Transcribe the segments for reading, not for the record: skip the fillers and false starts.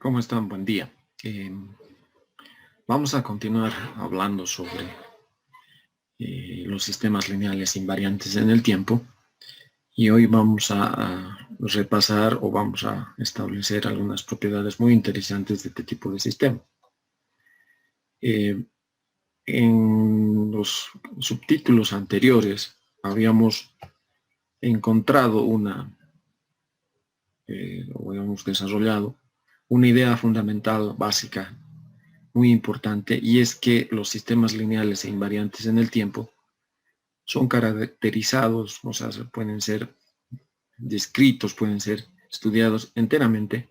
¿Cómo están? Buen día. Vamos a continuar hablando sobre los sistemas lineales invariantes en el tiempo y hoy vamos a repasar o vamos a establecer algunas propiedades muy interesantes de este tipo de sistema. En los subtítulos anteriores habíamos encontrado o habíamos desarrollado una idea fundamental básica muy importante, y es que los sistemas lineales e invariantes en el tiempo son caracterizados, o sea, pueden ser descritos, pueden ser estudiados enteramente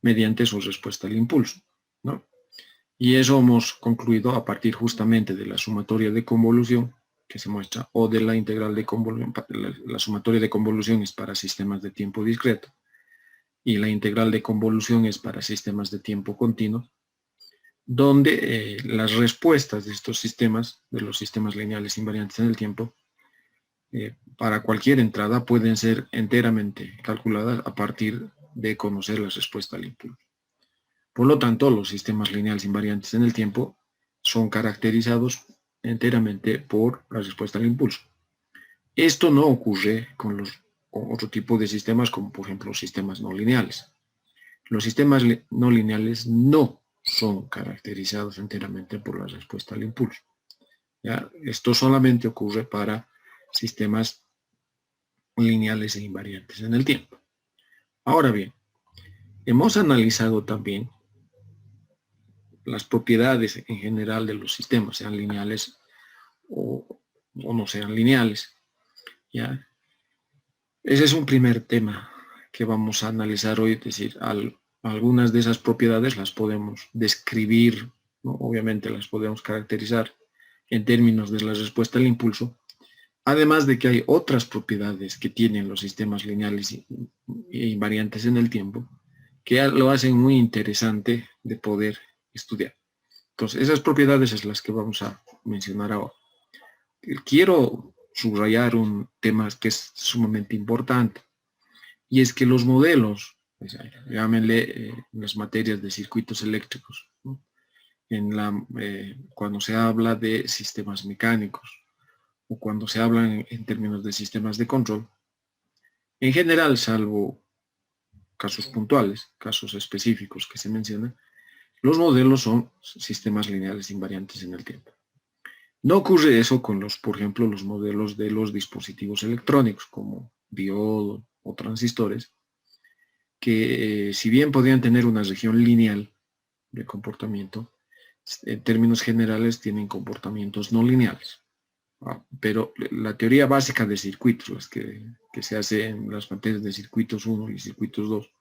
mediante su respuesta al impulso, ¿no? Y eso hemos concluido a partir justamente de la sumatoria de convolución que se muestra, o de la integral de convolución. La sumatoria de convolución es para sistemas de tiempo discreto y la integral de convolución es para sistemas de tiempo continuo, donde las respuestas de estos sistemas, de los sistemas lineales invariantes en el tiempo, para cualquier entrada pueden ser enteramente calculadas a partir de conocer la respuesta al impulso. Por lo tanto, los sistemas lineales invariantes en el tiempo son caracterizados enteramente por la respuesta al impulso. Esto no ocurre con otro tipo de sistemas, como por ejemplo los sistemas no lineales. Los sistemas no lineales no son caracterizados enteramente por la respuesta al impulso. ¿Ya? Esto solamente ocurre para sistemas lineales e invariantes en el tiempo. Ahora bien, hemos analizado también las propiedades en general de los sistemas, sean lineales o no sean lineales. ¿Ya? Ese es un primer tema que vamos a analizar hoy, es decir, algunas de esas propiedades las podemos describir, ¿no? Obviamente las podemos caracterizar en términos de la respuesta al impulso, además de que hay otras propiedades que tienen los sistemas lineales e invariantes en el tiempo que lo hacen muy interesante de poder estudiar. Entonces, esas propiedades es las que vamos a mencionar ahora. Quiero subrayar un tema que es sumamente importante, y es que los modelos, pues, llámenle las materias de circuitos eléctricos, ¿no? Cuando se habla de sistemas mecánicos o cuando se habla en términos de sistemas de control, en general, salvo casos puntuales, casos específicos que se mencionan, los modelos son sistemas lineales invariantes en el tiempo. No ocurre eso con por ejemplo, los modelos de los dispositivos electrónicos como diodos o transistores, que si bien podrían tener una región lineal de comportamiento, en términos generales tienen comportamientos no lineales. Pero la teoría básica de circuitos, las que se hace en las materias de circuitos 1 y circuitos 2,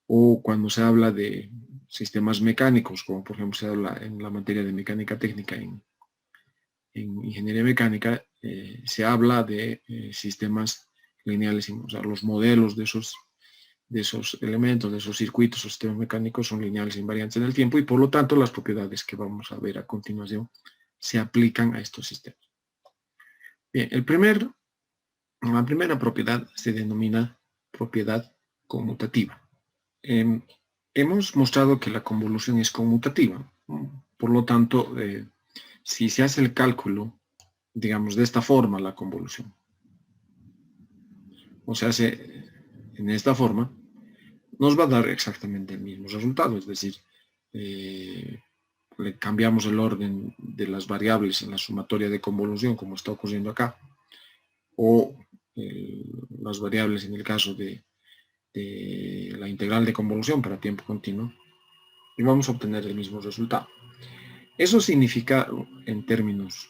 o cuando se habla de sistemas mecánicos, como por ejemplo se habla en la materia de mecánica técnica en ingeniería mecánica, se habla de sistemas lineales, o sea, los modelos de esos elementos, de esos circuitos o sistemas mecánicos son lineales invariantes en el tiempo, y por lo tanto las propiedades que vamos a ver a continuación se aplican a estos sistemas. Bien, la primera propiedad se denomina propiedad conmutativa. Hemos mostrado que la convolución es conmutativa. Por lo tanto, si se hace el cálculo, digamos, de esta forma la convolución, o se hace en esta forma, nos va a dar exactamente el mismo resultado, es decir, le cambiamos el orden de las variables en la sumatoria de convolución, como está ocurriendo acá, o las variables en el caso de la integral de convolución para tiempo continuo, y vamos a obtener el mismo resultado. Eso significa, en términos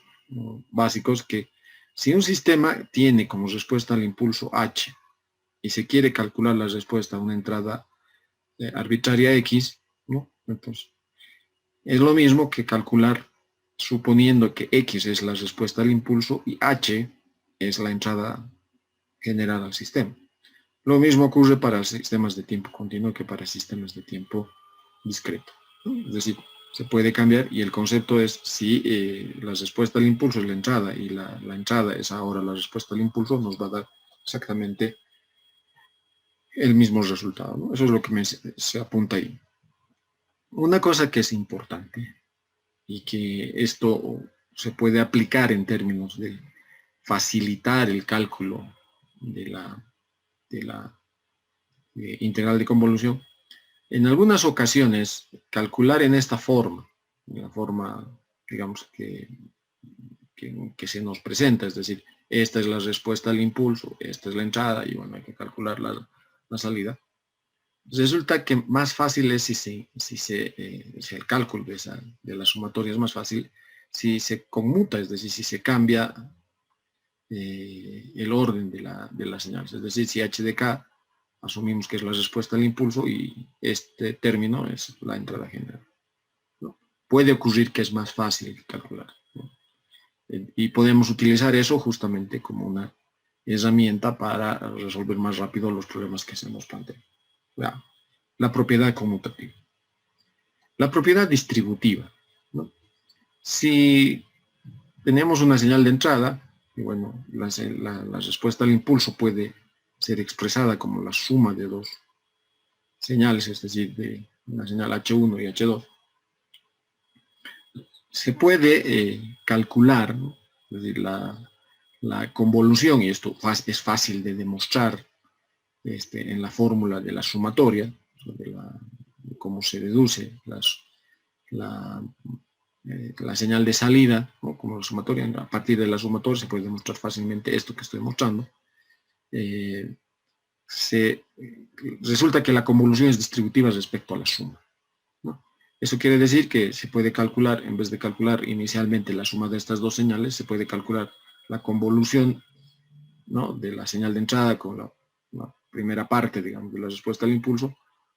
básicos, que si un sistema tiene como respuesta al impulso h y se quiere calcular la respuesta a una entrada arbitraria x, ¿no? Entonces, es lo mismo que calcular suponiendo que x es la respuesta al impulso y h es la entrada generada al sistema. Lo mismo ocurre para sistemas de tiempo continuo que para sistemas de tiempo discreto, ¿no? Es decir, se puede cambiar, y el concepto es si la respuesta al impulso es la entrada y la entrada es ahora la respuesta al impulso, nos va a dar exactamente el mismo resultado, ¿no? Eso es lo que se apunta ahí. Una cosa que es importante y que esto se puede aplicar en términos de facilitar el cálculo de la integral de convolución. En algunas ocasiones, calcular en esta forma, en la forma, digamos, que se nos presenta, es decir, esta es la respuesta al impulso, esta es la entrada, y bueno, hay que calcular la salida. Resulta que más fácil es si el cálculo de la sumatoria es más fácil si se conmuta, es decir, si se cambia el orden de las señales. Es decir, si h de k asumimos que es la respuesta al impulso y este término es la entrada general, ¿no? Puede ocurrir que es más fácil calcular, ¿no? Y podemos utilizar eso justamente como una herramienta para resolver más rápido los problemas que se nos plantean. La propiedad conmutativa. La propiedad distributiva, ¿no? Si tenemos una señal de entrada, y bueno, la respuesta al impulso puede ser expresada como la suma de dos señales, es decir, de una señal H1 y H2, se puede calcular, ¿no? Es decir, la convolución, y esto es fácil de demostrar en la fórmula de la sumatoria, de cómo se deduce la señal de salida, ¿no? Como la sumatoria. A partir de la sumatoria se puede demostrar fácilmente esto que estoy mostrando. Resulta que la convolución es distributiva respecto a la suma, ¿no? Eso quiere decir que se puede calcular, en vez de calcular inicialmente la suma de estas dos señales, se puede calcular la convolución, ¿no?, de la señal de entrada con la primera parte, digamos, de la respuesta al impulso,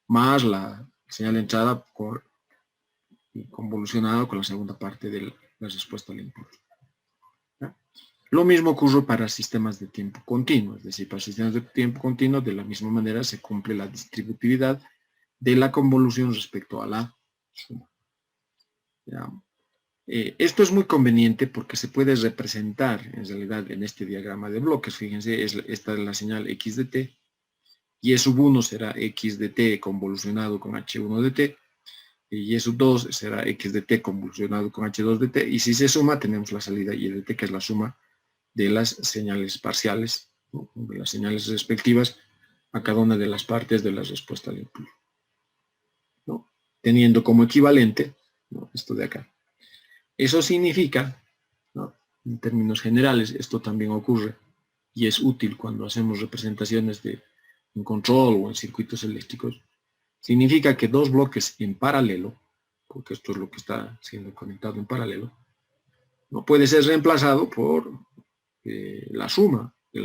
más la señal de entrada convolucionada con la segunda parte de la respuesta al impulso, ¿no? Lo mismo ocurre para sistemas de tiempo continuo, es decir, para sistemas de tiempo continuo de la misma manera se cumple la distributividad de la convolución respecto a la suma. Esto es muy conveniente porque se puede representar en realidad en este diagrama de bloques. Fíjense, esta es la señal x de t, y e sub 1 será x de t convolucionado con h1 de t, y e sub 2 será x de t convolucionado con h2 de t, y si se suma tenemos la salida y de t, que es la suma de las señales parciales, ¿no?, de las señales respectivas a cada una de las partes de la respuesta al impulso, ¿no?, teniendo como equivalente, ¿no?, esto de acá. Eso significa, ¿no?, en términos generales, esto también ocurre y es útil cuando hacemos representaciones en control o en circuitos eléctricos. Significa que dos bloques en paralelo, porque esto es lo que está siendo conectado en paralelo, no puede ser reemplazado por la suma de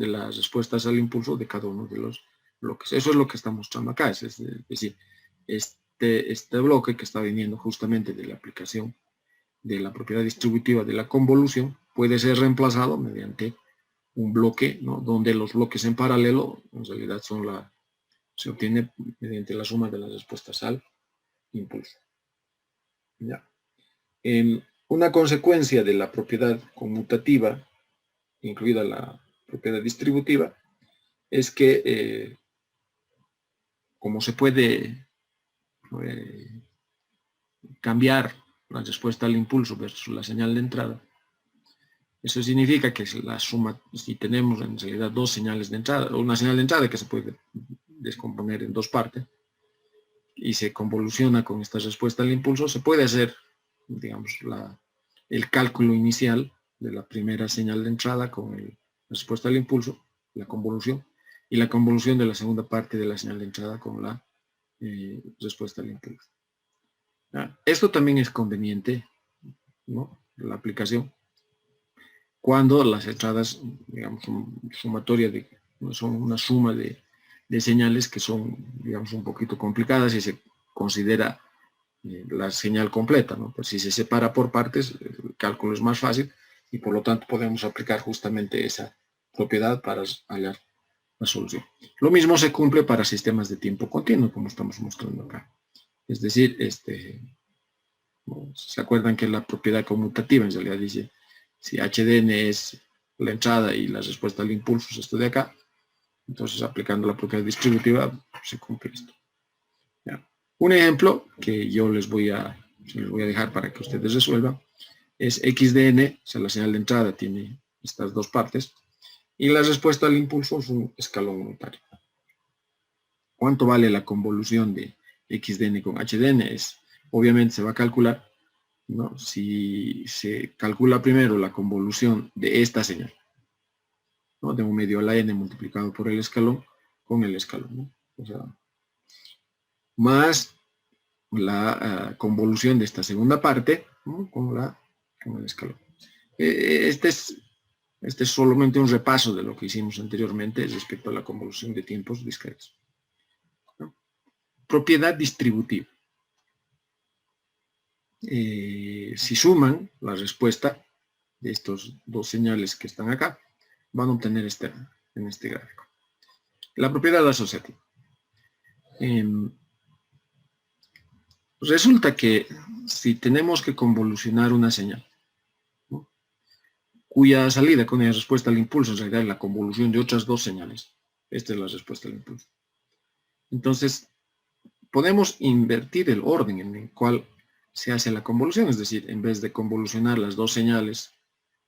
las respuestas al impulso de cada uno de los bloques. Eso es lo que está mostrando acá, es decir, este bloque que está viniendo justamente de la aplicación de la propiedad distributiva de la convolución puede ser reemplazado mediante un bloque, ¿no?, donde los bloques en paralelo en realidad se obtiene mediante la suma de las respuestas al impulso. ¿Ya? Una consecuencia de la propiedad conmutativa, incluida la propiedad distributiva, es que como se puede cambiar la respuesta al impulso versus la señal de entrada, eso significa que la suma, si tenemos en realidad dos señales de entrada, o una señal de entrada que se puede descomponer en dos partes, y se convoluciona con esta respuesta al impulso, se puede hacer, digamos, el cálculo inicial de la primera señal de entrada con la respuesta al impulso, la convolución, y la convolución de la segunda parte de la señal de entrada con la respuesta al impulso. Esto también es conveniente, ¿no?, la aplicación, cuando las entradas, digamos, son una suma de señales que son, digamos, un poquito complicadas y se considera la señal completa, ¿no? Pues si se separa por partes, el cálculo es más fácil y por lo tanto podemos aplicar justamente esa propiedad para hallar la solución. Lo mismo se cumple para sistemas de tiempo continuo, como estamos mostrando acá. Es decir, ¿se acuerdan que la propiedad conmutativa en realidad dice si HDN es la entrada y la respuesta al impulso es esto de acá? Entonces, aplicando la propiedad distributiva, se cumple esto. ¿Ya? Un ejemplo que yo les voy a dejar para que ustedes resuelvan es xdn, o sea, la señal de entrada tiene estas dos partes, y la respuesta al impulso es un escalón unitario. ¿Cuánto vale la convolución de xdn con hdn? Obviamente se va a calcular, ¿no? Si se calcula primero la convolución de esta señal, ¿no? De un medio a la n multiplicado por el escalón con el escalón, ¿no? O sea, más la convolución de esta segunda parte, ¿no? con el escalón. Este es solamente un repaso de lo que hicimos anteriormente respecto a la convolución de tiempos discretos, ¿no? Propiedad distributiva. Si suman la respuesta de estos dos señales que están acá, van a obtener en este gráfico. La propiedad asociativa. Resulta que si tenemos que convolucionar una señal, ¿no? Cuya salida con la respuesta al impulso en realidad es la convolución de otras dos señales. Esta es la respuesta al impulso. Entonces, podemos invertir el orden en el cual se hace la convolución, es decir, en vez de convolucionar las dos señales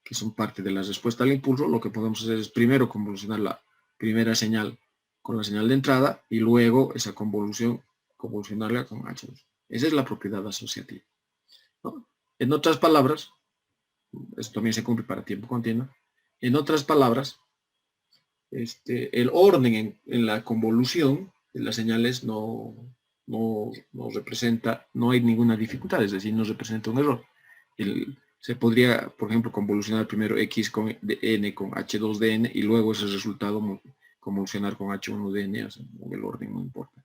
que son parte de la respuesta al impulso, lo que podemos hacer es primero convolucionar la primera señal con la señal de entrada y luego esa convolucionarla con H2. Esa es la propiedad asociativa, ¿no? En otras palabras, esto también se cumple para tiempo continuo, en otras palabras, el orden en la convolución de las señales no representa, no hay ninguna dificultad, es decir, no representa un error. Se podría, por ejemplo, convolucionar primero x de n con h2 de n y luego ese resultado convolucionar con h1 de n, o sea, el orden no importa.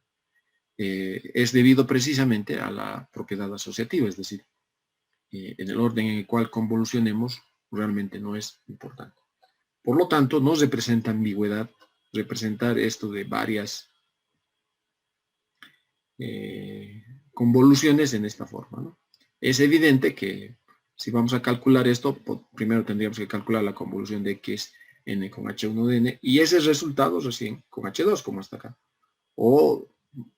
Es debido precisamente a la propiedad asociativa, es decir, en el orden en el cual convolucionemos realmente no es importante. Por lo tanto, no representa ambigüedad representar esto de varias convoluciones en esta forma, ¿no? Es evidente que si vamos a calcular esto, primero tendríamos que calcular la convolución de x n con h1 de n y ese resultado recién con h2, como está acá. O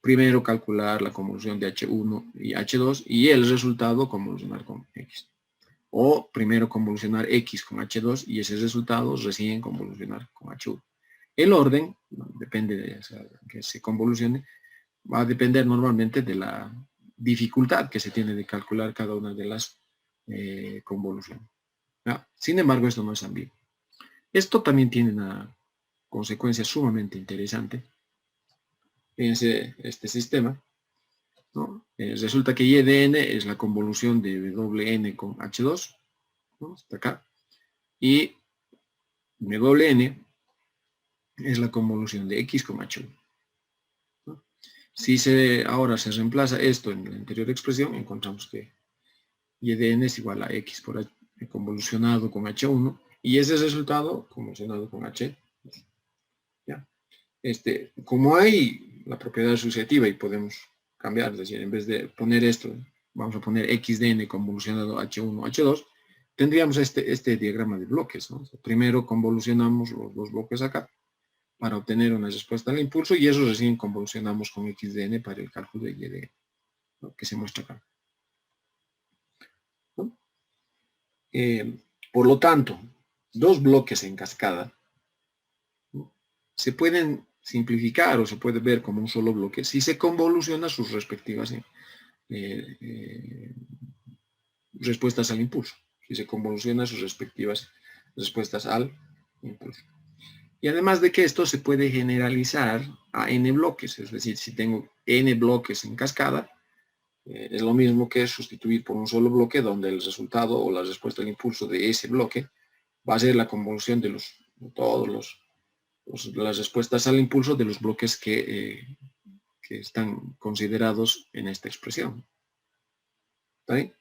primero calcular la convolución de h1 y h2 y el resultado convolucionar con x. O primero convolucionar x con h2 y ese resultado recién convolucionar con h1. El orden, depende de que se convolucione, va a depender normalmente de la dificultad que se tiene de calcular cada una de las convoluciones. Sin embargo, esto no es ambiguo. Esto también tiene una consecuencia sumamente interesante. Fíjense este sistema, ¿no? Resulta que y de n es la convolución de wn con h2, ¿no? Hasta acá. Y wn es la convolución de x con h1. ¿No? Si ahora se reemplaza esto en la anterior expresión, encontramos que y de n es igual a x por h convolucionado con h1 y ese resultado convolucionado con h2. ¿Ya? Como hay la propiedad asociativa y podemos cambiar, es decir, en vez de poner esto, vamos a poner x de n convolucionado h1, h2, tendríamos este diagrama de bloques, ¿no? Primero convolucionamos los dos bloques acá para obtener una respuesta al impulso y eso recién convolucionamos con x de n para el cálculo de y de n, ¿no? Que se muestra acá. ¿No? Por lo tanto, dos bloques en cascada, ¿no? Se pueden simplificar o se puede ver como un solo bloque si se convoluciona sus respectivas respuestas al impulso, si se convoluciona sus respectivas respuestas al impulso. Y además de que esto se puede generalizar a n bloques, es decir, si tengo n bloques en cascada, es lo mismo que sustituir por un solo bloque donde el resultado o la respuesta al impulso de ese bloque va a ser la convolución de todas las respuestas al impulso de los bloques que están considerados en esta expresión. ¿Está bien?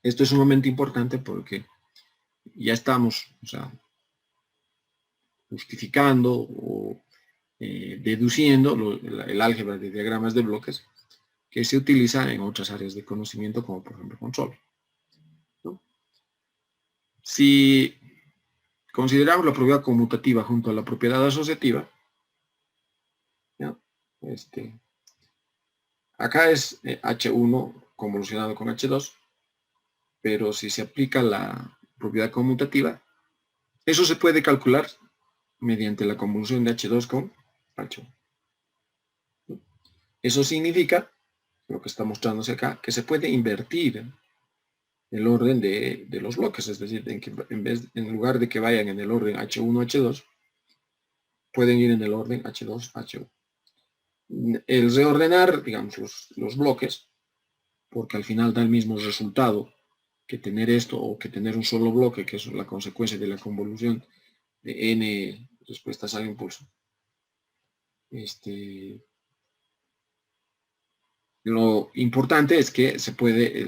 Esto es sumamente importante porque ya estamos, justificando o deduciendo el álgebra de diagramas de bloques que se utiliza en otras áreas de conocimiento, como por ejemplo control, ¿no? Si consideramos la propiedad conmutativa junto a la propiedad asociativa, ¿ya? Acá es H1 convolucionado con H2, pero si se aplica la propiedad conmutativa, eso se puede calcular mediante la convolución de H2 con H1. Eso significa, lo que está mostrándose acá, que se puede invertir el orden de los bloques, es decir, en lugar de que vayan en el orden H1, H2, pueden ir en el orden H2, H1. El reordenar, digamos, los bloques, porque al final da el mismo resultado que tener esto o que tener un solo bloque, que es la consecuencia de la convolución de n respuestas al impulso. Lo importante es que se puede,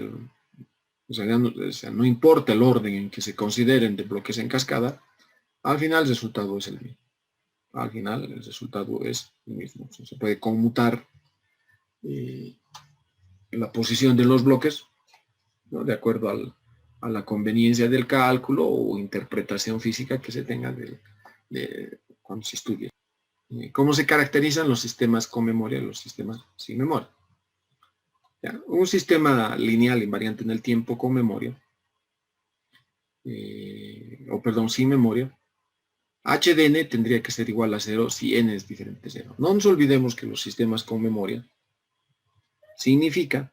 o sea, no importa el orden en que se consideren de bloques en cascada, al final el resultado es el mismo. Al final el resultado es el mismo. O sea, se puede conmutar la posición de los bloques, ¿no?, de acuerdo a la conveniencia del cálculo o interpretación física que se tenga de cuando se estudia. ¿Cómo se caracterizan los sistemas con memoria y los sistemas sin memoria? ¿Ya? Un sistema lineal invariante en el tiempo con memoria, sin memoria, h de n tendría que ser igual a 0 si n es diferente de 0. No nos olvidemos que los sistemas con memoria significa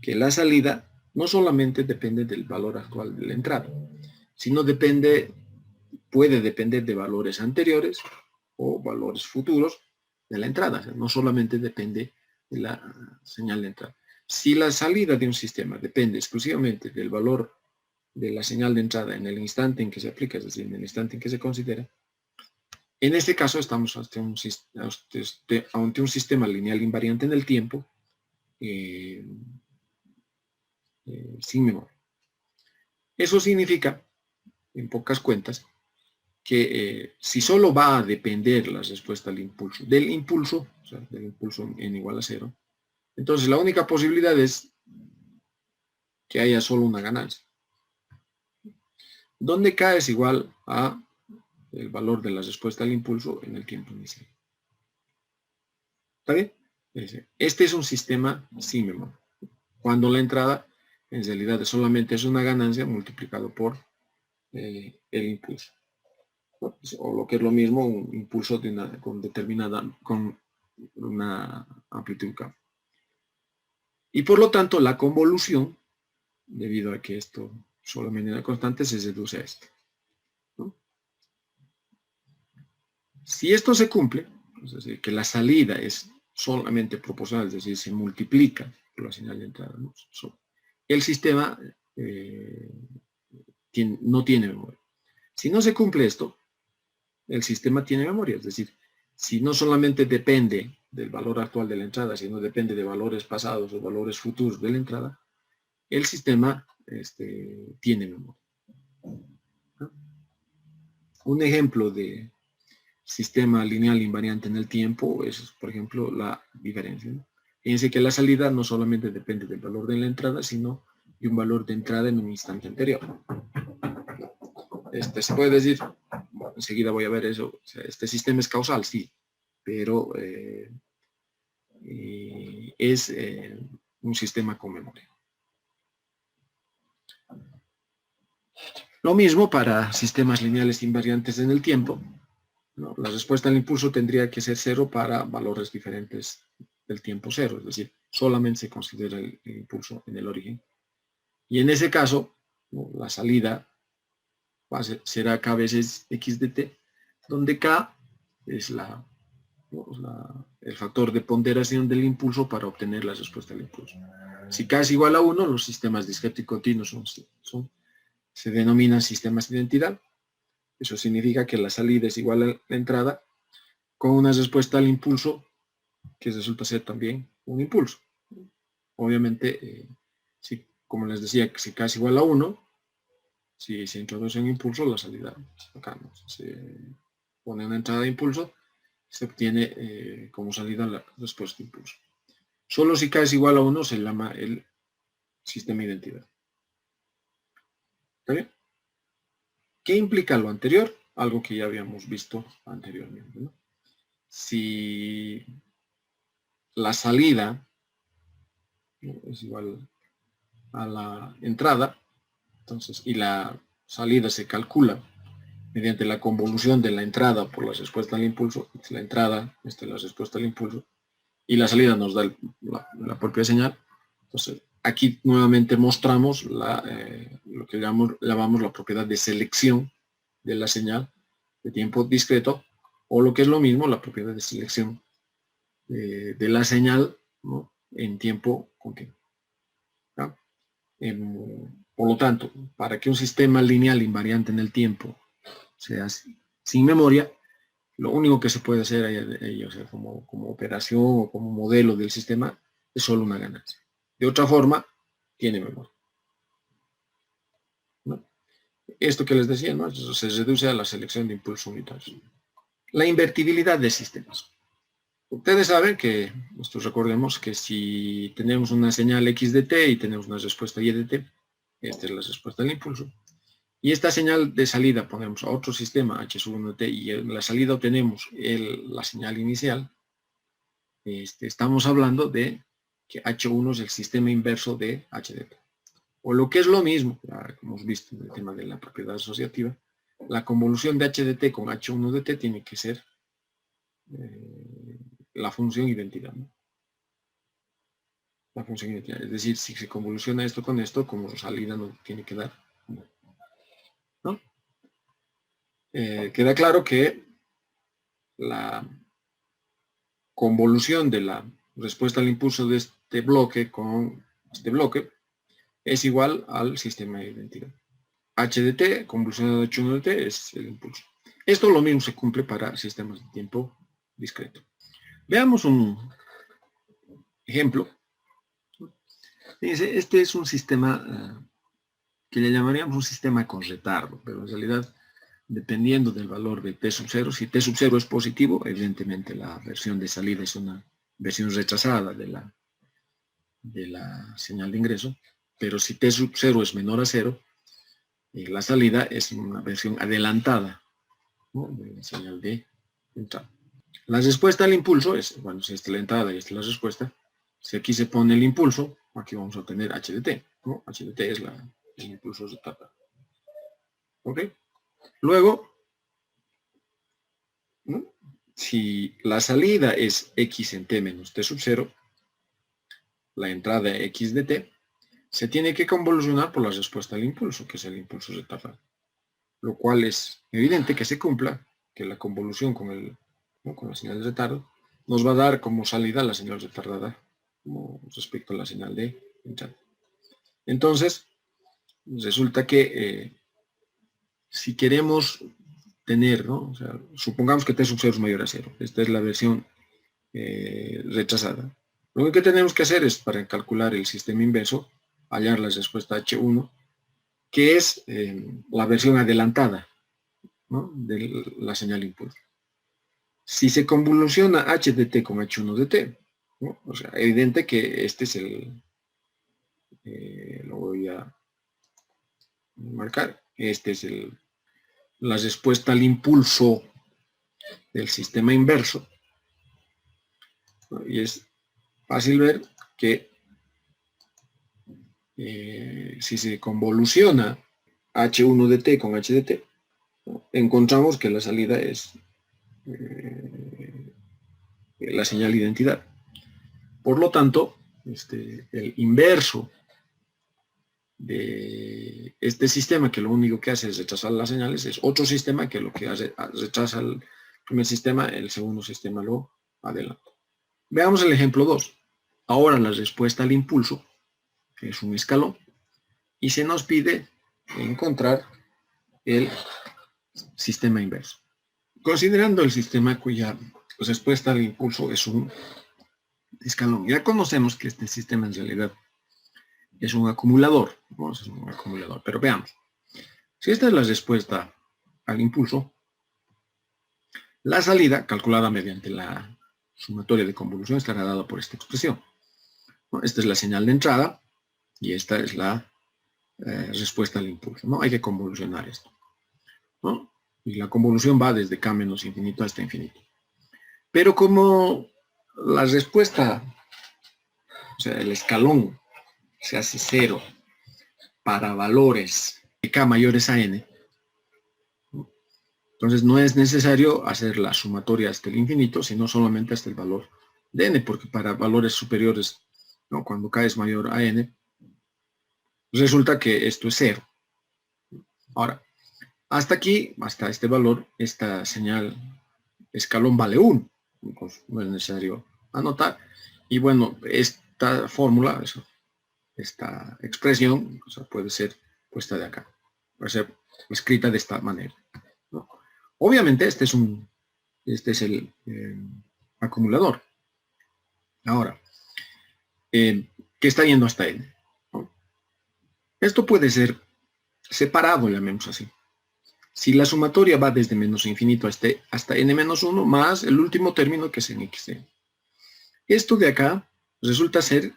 que la salida no solamente depende del valor actual de la entrada, sino puede depender de valores anteriores o valores futuros de la entrada. O sea, no solamente depende de la señal de entrada. Si la salida de un sistema depende exclusivamente del valor de la señal de entrada en el instante en que se aplica, es decir, en el instante en que se considera, en este caso estamos ante un sistema lineal invariante en el tiempo sin memoria. Eso significa, en pocas cuentas, que si solo va a depender la respuesta al impulso del impulso, o sea, del impulso n igual a 0, entonces la única posibilidad es que haya solo una ganancia, donde k es igual a el valor de la respuesta al impulso en el tiempo inicial. ¿Está bien? Este es un sistema sin memoria, cuando la entrada en realidad solamente es una ganancia multiplicado por el impulso. O lo que es lo mismo, un impulso con una amplitud K. Y por lo tanto, la convolución, debido a que esto solamente es una constante, se reduce a esto, ¿no? Si esto se cumple, es decir, que la salida es solamente proporcional, es decir, se multiplica por la señal de entrada, ¿no? El sistema no tiene memoria. Si no se cumple esto, el sistema tiene memoria, es decir, si no solamente depende del valor actual de la entrada, sino depende de valores pasados o valores futuros de la entrada, el sistema tiene memoria. ¿No? Un ejemplo de sistema lineal invariante en el tiempo es, por ejemplo, la diferencia, ¿no? Fíjense que la salida no solamente depende del valor de la entrada, sino de un valor de entrada en un instante anterior. Se puede decir, bueno, enseguida voy a ver eso, o sea, este sistema es causal, sí, pero es un sistema con memoria. Lo mismo para sistemas lineales invariantes en el tiempo, ¿no? La respuesta al impulso tendría que ser 0 para valores diferentes del tiempo 0, es decir, solamente se considera el impulso en el origen. Y en ese caso, ¿no?, la salida será k veces x de t, donde k es el factor de ponderación del impulso para obtener la respuesta al impulso. Si k es igual a 1, los sistemas discretos y continuos se denominan sistemas de identidad. Eso significa que la salida es igual a la entrada con una respuesta al impulso que resulta ser también un impulso. Obviamente, como les decía, si k es igual a 1, si se introduce un impulso, la salida acá, ¿no? Se pone una entrada de impulso, se obtiene como salida la respuesta de impulso. Solo si k es igual a 1 se llama el sistema de identidad. ¿Está bien? ¿Qué implica lo anterior? Algo que ya habíamos visto anteriormente, ¿no? Si la salida ¿no? Es igual a la entrada, entonces, y la salida se calcula mediante la convolución de la entrada por la respuesta al impulso. La entrada, esta es la respuesta al impulso, y la salida nos da la propia señal. Entonces, aquí nuevamente mostramos lo que llamamos la propiedad de selección de la señal de tiempo discreto, o lo que es lo mismo, la propiedad de selección de la señal, ¿no?, en tiempo continuo. ¿No? Por lo tanto, para que un sistema lineal invariante en el tiempo sea sin memoria, lo único que se puede hacer ahí, o sea, como operación o como modelo del sistema, es solo una ganancia. De otra forma, tiene memoria, ¿no? Esto que les decía, ¿no?, eso se reduce a la selección de impulsos unitarios. La invertibilidad de sistemas. Ustedes saben que, recordemos que si tenemos una señal X de t y tenemos una respuesta Y de t, esta es la respuesta del impulso, y esta señal de salida ponemos a otro sistema H sub 1 de t y en la salida obtenemos la señal inicial, estamos hablando de que H1 es el sistema inverso de H de t. O lo que es lo mismo, ya hemos visto en el tema de la propiedad asociativa, la convolución de H de t con H1 de t tiene que ser la función identidad, ¿no? La función identidad. Es decir, si se convoluciona esto con esto, como salida no tiene que dar, ¿no? Queda claro que la convolución de la respuesta al impulso de este bloque con este bloque es igual al sistema de identidad. H de t, convolucionado de H1 de t, es el impulso. Esto lo mismo se cumple para sistemas de tiempo discreto. Veamos un ejemplo. Este es un sistema que le llamaríamos un sistema con retardo, pero en realidad, dependiendo del valor de t sub 0, si t sub 0 es positivo, evidentemente la versión de salida es una versión retrasada de la señal de ingreso, pero si t sub 0 es menor a 0, la salida es una versión adelantada, ¿no?, de la señal de entrada. La respuesta al impulso es, bueno, si esta es la entrada y esta es la respuesta, si aquí se pone el impulso, aquí vamos a obtener h de t, ¿no? H de t es el impulso retardado. ¿Ok? Luego, ¿no?, si la salida es x en t menos t sub 0, la entrada x de t, se tiene que convolucionar por la respuesta al impulso, que es el impulso retardado. Lo cual es evidente que se cumpla, que la convolución con la señal de retardo nos va a dar como salida la señal retardada respecto a la señal de entrada. Entonces, resulta que si queremos tener, ¿no?, o sea, supongamos que t sub 0 es mayor a 0, esta es la versión retrasada. Lo que tenemos que hacer es, para calcular el sistema inverso, hallar la respuesta H1, que es la versión adelantada, ¿no?, de la señal impulso. Si se convoluciona h de t con h1 de t, ¿no?, o sea, evidente que este es lo voy a marcar, este es la respuesta al impulso del sistema inverso, ¿no?, y es fácil ver que si se convoluciona h1 de t con h de t, ¿no?, encontramos que la salida es la señal identidad. Por lo tanto, el inverso de este sistema, que lo único que hace es retrasar las señales, es otro sistema que lo que hace retrasa el primer sistema, el segundo sistema lo adelanta. Veamos el ejemplo 2. Ahora la respuesta al impulso es un escalón y se nos pide encontrar el sistema inverso. Considerando el sistema cuya respuesta al impulso es un escalón, ya conocemos que este sistema en realidad es un acumulador, ¿no? Es un acumulador, pero veamos. Si esta es la respuesta al impulso, la salida, calculada mediante la sumatoria de convolución, estará dada por esta expresión, ¿no? Esta es la señal de entrada y esta es la respuesta al impulso, ¿no? Hay que convolucionar esto, ¿no? Y la convolución va desde k menos infinito hasta infinito. Pero como la respuesta o sea, el escalón se hace 0 para valores de k mayores a n, entonces no es necesario hacer la sumatoria hasta el infinito, sino solamente hasta el valor de n, porque para valores superiores, ¿no?, cuando k es mayor a n, resulta que esto es 0. Ahora, hasta aquí, hasta este valor, esta señal escalón vale 1. Pues no es necesario anotar. Y bueno, esta fórmula, esta expresión, o sea, puede ser puesta de acá. Puede ser escrita de esta manera, ¿no? Obviamente este es el acumulador. Ahora, que está yendo hasta n, ¿no? Esto puede ser separado, llamemos así. Si la sumatoria va desde menos infinito hasta n-1 más el último término que es en xn. Esto de acá resulta ser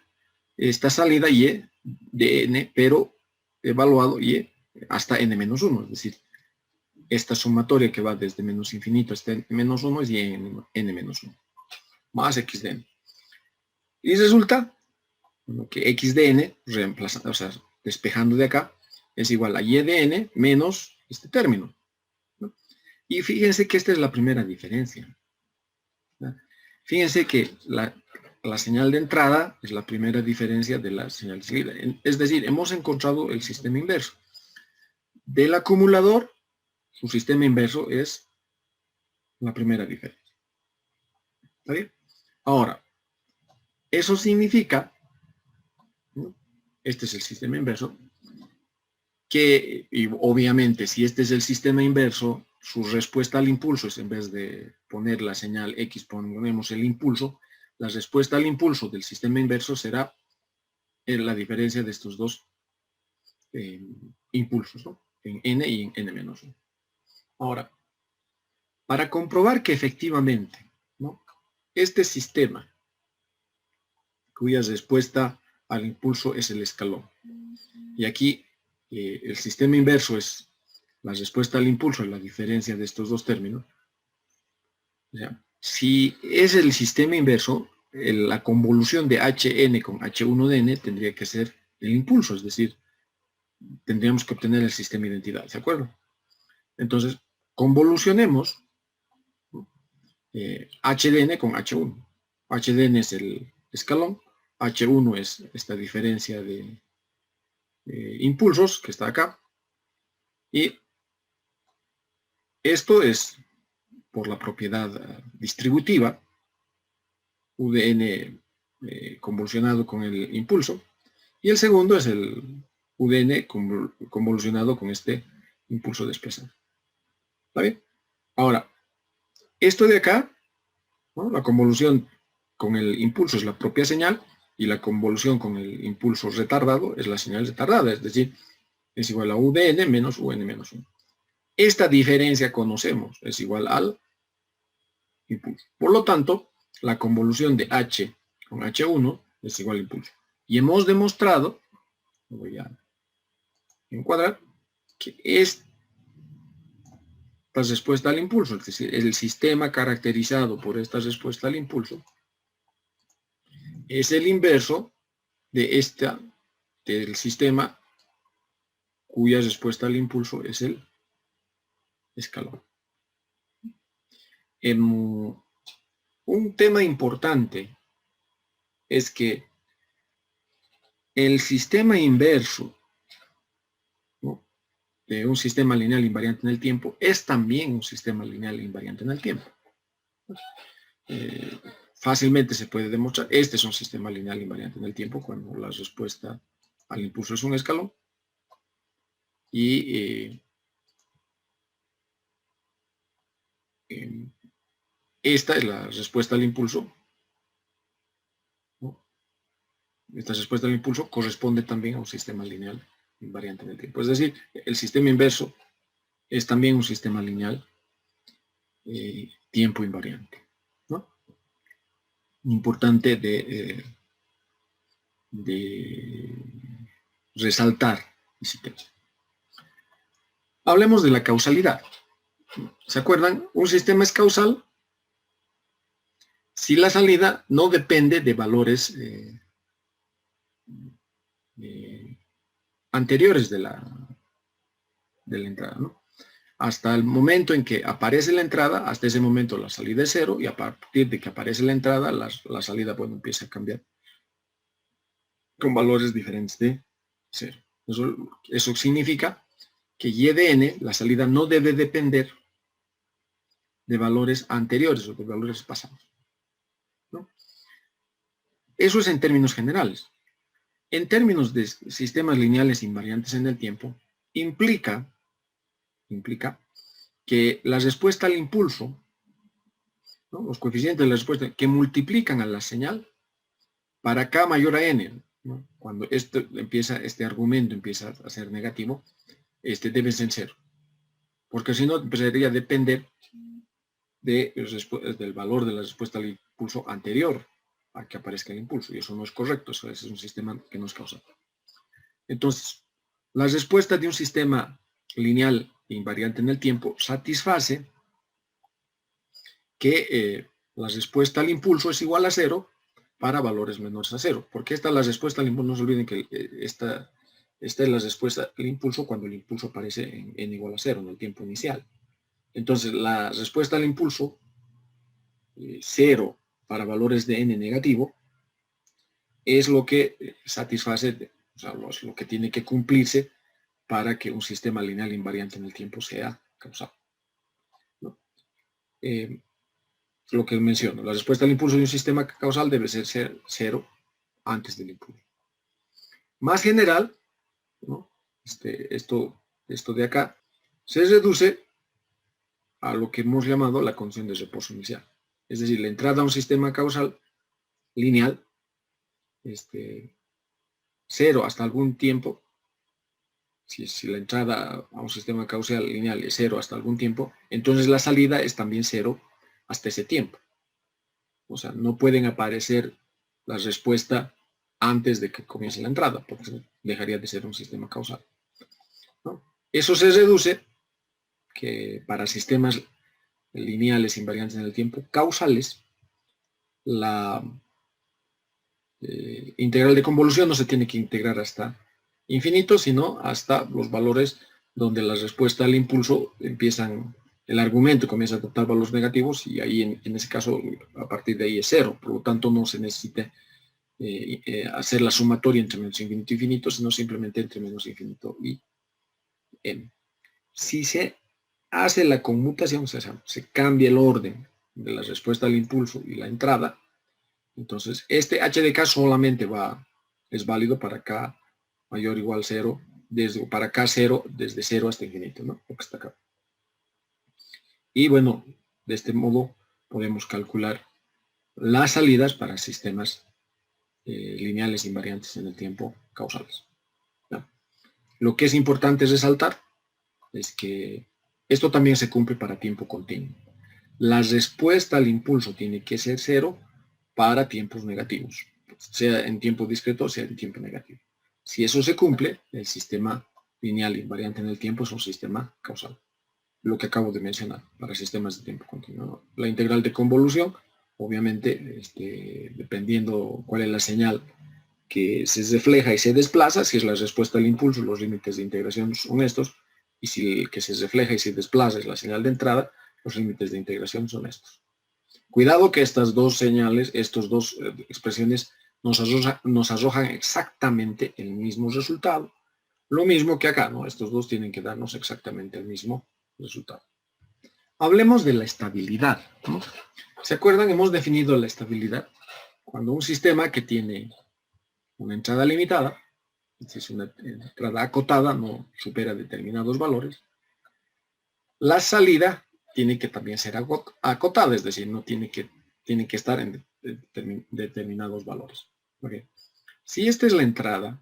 esta salida y de n, pero evaluado y hasta n-1, es decir, esta sumatoria que va desde menos infinito hasta n-1 es y n-1 más x de n. Y resulta que x de n, o sea, despejando de acá, es igual a y de n menos este término, ¿no? Y fíjense que esta es la primera diferencia, ¿no? Fíjense que la señal de entrada es la primera diferencia de la señal de salida. Es decir, hemos encontrado el sistema inverso. Del acumulador, su sistema inverso es la primera diferencia. ¿Está bien? Ahora, eso significa, ¿no?, este es el sistema inverso, que y obviamente si este es el sistema inverso, su respuesta al impulso es, en vez de poner la señal X, ponemos el impulso, la respuesta al impulso del sistema inverso será la diferencia de estos dos impulsos, ¿no?, en n y en n-1. Ahora, para comprobar que efectivamente, ¿no?, este sistema, cuya respuesta al impulso es el escalón, y aquí el sistema inverso es la respuesta al impulso, la diferencia de estos dos términos. O sea, si es el sistema inverso, la convolución de Hn con H1 de n tendría que ser el impulso, es decir, tendríamos que obtener el sistema identidad, ¿de acuerdo? Entonces, convolucionemos H de n con H1. H de n es el escalón, H1 es esta diferencia de impulsos que está acá, y esto es por la propiedad distributiva, U de n convolucionado con el impulso, y el segundo es el U de n convolucionado con este impulso desplazado. ¿Está bien? Ahora, esto de acá, ¿no?, la convolución con el impulso es la propia señal, y la convolución con el impulso retardado es la señal retardada, es decir, es igual a U de n menos UN-1. Esta diferencia conocemos, es igual al impulso. Por lo tanto, la convolución de H con H1 es igual al impulso. Y hemos demostrado, lo voy a encuadrar, que esta respuesta al impulso, es decir, el sistema caracterizado por esta respuesta al impulso, es el inverso de del sistema cuya respuesta al impulso es el escalón. Un tema importante es que el sistema inverso, ¿no?, de un sistema lineal invariante en el tiempo es también un sistema lineal invariante en el tiempo. Fácilmente se puede demostrar, este es un sistema lineal invariante en el tiempo cuando la respuesta al impulso es un escalón, y esta es la respuesta al impulso, ¿no? Esta respuesta al impulso corresponde también a un sistema lineal invariante en el tiempo. Es decir, el sistema inverso es también un sistema lineal tiempo invariante, ¿no? Importante de resaltar ese tema. Hablemos de la causalidad. ¿Se acuerdan? Un sistema es causal si la salida no depende de valores anteriores de la entrada, ¿no? Hasta el momento en que aparece la entrada, hasta ese momento la salida es 0, y a partir de que aparece la entrada, la salida, bueno, empieza a cambiar con valores diferentes de 0. Eso significa que y de n, la salida no debe depender de valores anteriores o de valores pasados, ¿no? Eso es en términos generales. En términos de sistemas lineales invariantes en el tiempo, implica que la respuesta al impulso, ¿no? Los coeficientes de la respuesta que multiplican a la señal para k mayor a n, ¿no? Cuando este argumento empieza a ser negativo, debe ser 0. Porque si no, empezaría a depender del valor de la respuesta al impulso anterior a que aparezca el impulso. Y eso no es correcto. Eso es un sistema que no es causal. Entonces, la respuesta de un sistema lineal invariante en el tiempo satisface que la respuesta al impulso es igual a 0 para valores menores a 0. Porque esta es la respuesta al impulso. No se olviden que esta es la respuesta al impulso cuando el impulso aparece en n igual a 0, en el tiempo inicial. Entonces, la respuesta al impulso, 0 para valores de n negativo, es lo que satisface, o sea, lo que tiene que cumplirse para que un sistema lineal invariante en el tiempo sea causal, ¿no? Lo que menciono, la respuesta al impulso de un sistema causal debe ser 0 antes del impulso. Más general, ¿no? Esto de acá se reduce a lo que hemos llamado la condición de reposo inicial. Es decir, la entrada a un sistema causal lineal, 0 hasta algún tiempo. Si la entrada a un sistema causal lineal es 0 hasta algún tiempo, entonces la salida es también 0 hasta ese tiempo. O sea, no pueden aparecer la respuesta antes de que comience la entrada, porque dejaría de ser un sistema causal, ¿no? Eso se reduce que para sistemas lineales invariantes en el tiempo causales, la integral de convolución no se tiene que integrar hasta infinito, sino hasta los valores donde la respuesta al impulso el argumento comienza a adoptar valores negativos, y ahí en ese caso a partir de ahí es 0. Por lo tanto, no se necesita hacer la sumatoria entre menos infinito y infinito, sino simplemente entre menos infinito y n. Si se hace la conmutación, o sea, se cambia el orden de la respuesta al impulso y la entrada, entonces este h de k solamente es válido para k mayor o igual 0, para k 0 desde 0 hasta infinito, ¿no? Lo que está acá. Y bueno, de este modo podemos calcular las salidas para sistemas lineales invariantes en el tiempo causales, ¿no? Lo que es importante resaltar es que esto también se cumple para tiempo continuo. La respuesta al impulso tiene que ser 0 para tiempos negativos, sea en tiempo discreto, sea en tiempo negativo. Si eso se cumple, el sistema lineal invariante en el tiempo es un sistema causal. Lo que acabo de mencionar para sistemas de tiempo continuo, ¿no? La integral de convolución, obviamente, dependiendo cuál es la señal que se refleja y se desplaza, si es la respuesta al impulso, los límites de integración son estos, y si el que se refleja y se desplaza es la señal de entrada, los límites de integración son estos. Cuidado que estas dos señales, estas dos expresiones nos arrojan exactamente el mismo resultado. Lo mismo que acá, ¿no? Estos dos tienen que darnos exactamente el mismo resultado. Hablemos de la estabilidad, ¿no? ¿Se acuerdan? Hemos definido la estabilidad cuando un sistema que tiene una entrada limitada, es decir, una entrada acotada, no supera determinados valores, la salida tiene que también ser acotada, es decir, no tiene que estar en determinados valores. Okay. Si esta es la entrada,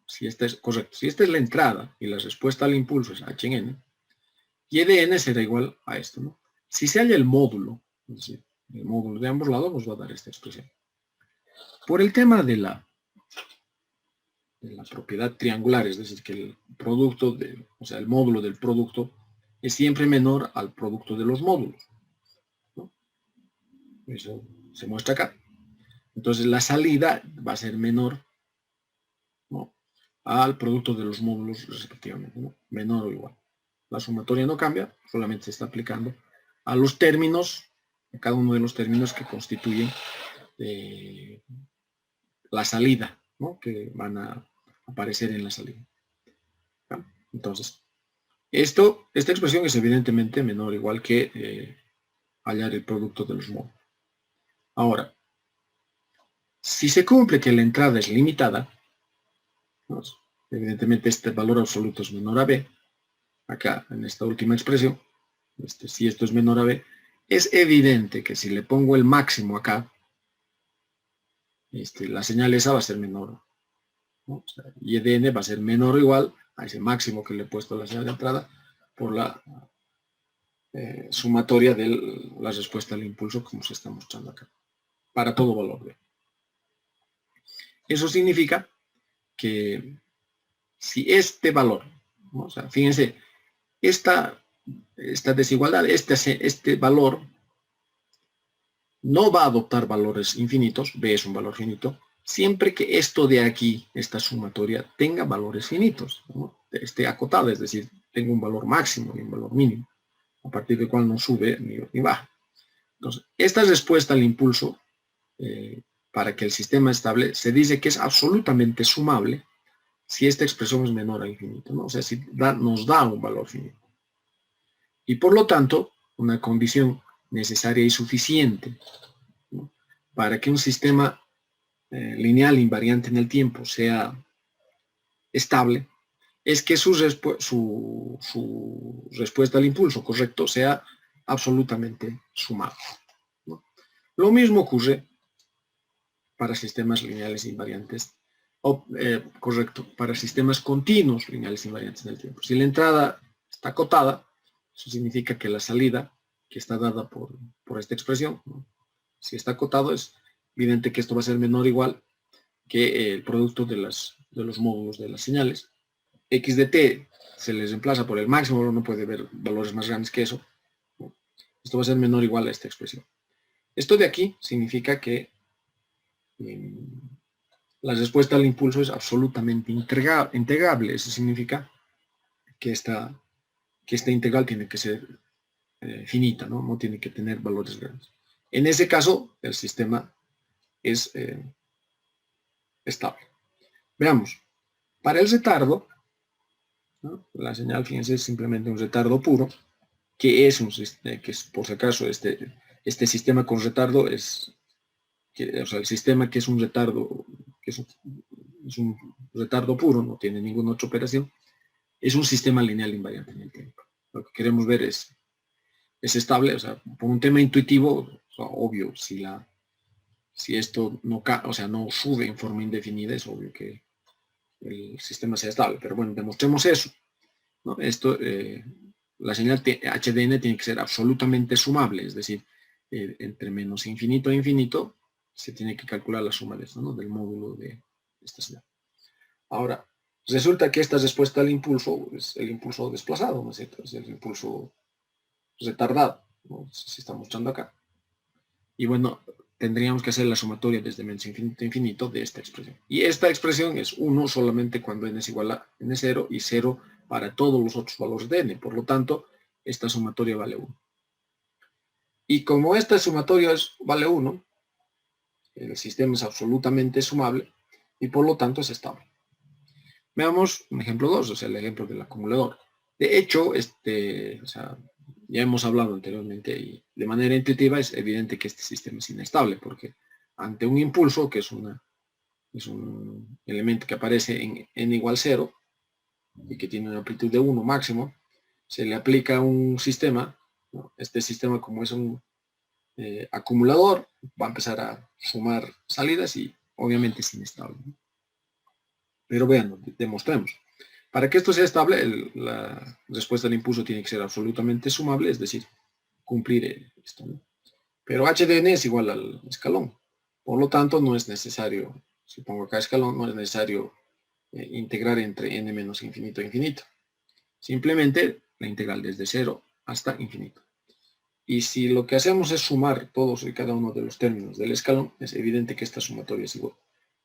si esta es la entrada y la respuesta al impulso es h en n, y de n será igual a esto, ¿no? Si se halla el módulo, es decir, el módulo de ambos lados nos va a dar esta expresión. Por el tema de la propiedad triangular, es decir, que el producto, el módulo del producto es siempre menor al producto de los módulos, ¿no? Eso se muestra acá. Entonces la salida va a ser menor, ¿no?, al producto de los módulos respectivamente, ¿no? Menor o igual. La sumatoria no cambia, solamente se está aplicando a los términos, a cada uno de los términos que constituyen la salida, ¿no? Que van a aparecer en la salida. ¿No? Entonces, esta expresión es evidentemente menor o igual que hallar el producto de los módulos. Ahora, si se cumple que la entrada es limitada, ¿no? Evidentemente este valor absoluto es menor a b, acá en esta última expresión, si esto es menor a b, es evidente que si le pongo el máximo acá, la señal esa va a ser menor, ¿no? O sea, y EDN va a ser menor o igual a ese máximo que le he puesto a la señal de entrada por la sumatoria de la respuesta al impulso, como se está mostrando acá, para todo valor B. Eso significa que si este valor, ¿no? O sea, fíjense, esta desigualdad, este valor no va a adoptar valores infinitos, B es un valor finito, siempre que esto de aquí, esta sumatoria, tenga valores finitos, ¿no? Esté acotada, es decir, tenga un valor máximo y un valor mínimo, a partir del cual no sube ni baja. Entonces, esta respuesta al impulso, para que el sistema estable, se dice que es absolutamente sumable si esta expresión es menor a infinito, ¿no? O sea, si nos da un valor finito. Y por lo tanto, una condición necesaria y suficiente, ¿no? Para que un sistema lineal invariante en el tiempo sea estable, es que su respuesta al impulso correcto sea absolutamente sumable, ¿no? Lo mismo ocurre para sistemas lineales invariantes, correcto, para sistemas continuos lineales invariantes en el tiempo. Si la entrada está acotada, eso significa que la salida, que está dada por esta expresión, ¿no? Si está acotado, es evidente que esto va a ser menor o igual que el producto de los módulos de las señales. X de t se les reemplaza por el máximo, no puede haber valores más grandes que eso, ¿no? Esto va a ser menor o igual a esta expresión. Esto de aquí significa que la respuesta al impulso es absolutamente integrable. Eso significa que esta integral tiene que ser finita, ¿no? No tiene que tener valores grandes. En ese caso, el sistema es estable. Veamos. Para el retardo, ¿no? La señal, fíjense, es simplemente un retardo puro, que es por si acaso, este sistema con retardo es, o sea, el sistema que es un retardo, que es un retardo puro, no tiene ninguna otra operación, es un sistema lineal invariante en el tiempo. Lo que queremos ver es estable, o sea, por un tema intuitivo, o sea, obvio, si esto no sube en forma indefinida, es obvio que el sistema sea estable. Pero bueno, demostremos eso, ¿no? La señal HDN tiene que ser absolutamente sumable, es decir, entre menos infinito e infinito se tiene que calcular la suma de esto, ¿no? Del módulo de esta señal. Ahora, resulta que esta respuesta al impulso es el impulso desplazado, ¿no es cierto? Es el impulso retardado, ¿no? Se está mostrando acá. Y bueno, tendríamos que hacer la sumatoria desde menos infinito a infinito de esta expresión. Y esta expresión es 1 solamente cuando n es igual a n0 y 0 para todos los otros valores de n. Por lo tanto, esta sumatoria vale 1. Y como esta sumatoria vale 1, el sistema es absolutamente sumable y por lo tanto es estable. Veamos un ejemplo 2, o sea, el ejemplo del acumulador. De hecho, ya hemos hablado anteriormente y de manera intuitiva es evidente que este sistema es inestable porque ante un impulso, que es un elemento que aparece en n igual 0 y que tiene una amplitud de 1 máximo, se le aplica un sistema, ¿no? Este sistema, como es un acumulador, va a empezar a sumar salidas y obviamente es inestable, ¿no? Pero vean, demostremos. Para que esto sea estable, la respuesta al impulso tiene que ser absolutamente sumable, es decir, cumplir esto, ¿no? Pero HDN es igual al escalón. Por lo tanto, no es necesario, si pongo acá escalón, no es necesario integrar entre n menos infinito a infinito. Simplemente la integral desde 0 hasta infinito. Y si lo que hacemos es sumar todos y cada uno de los términos del escalón, es evidente que esta sumatoria es igual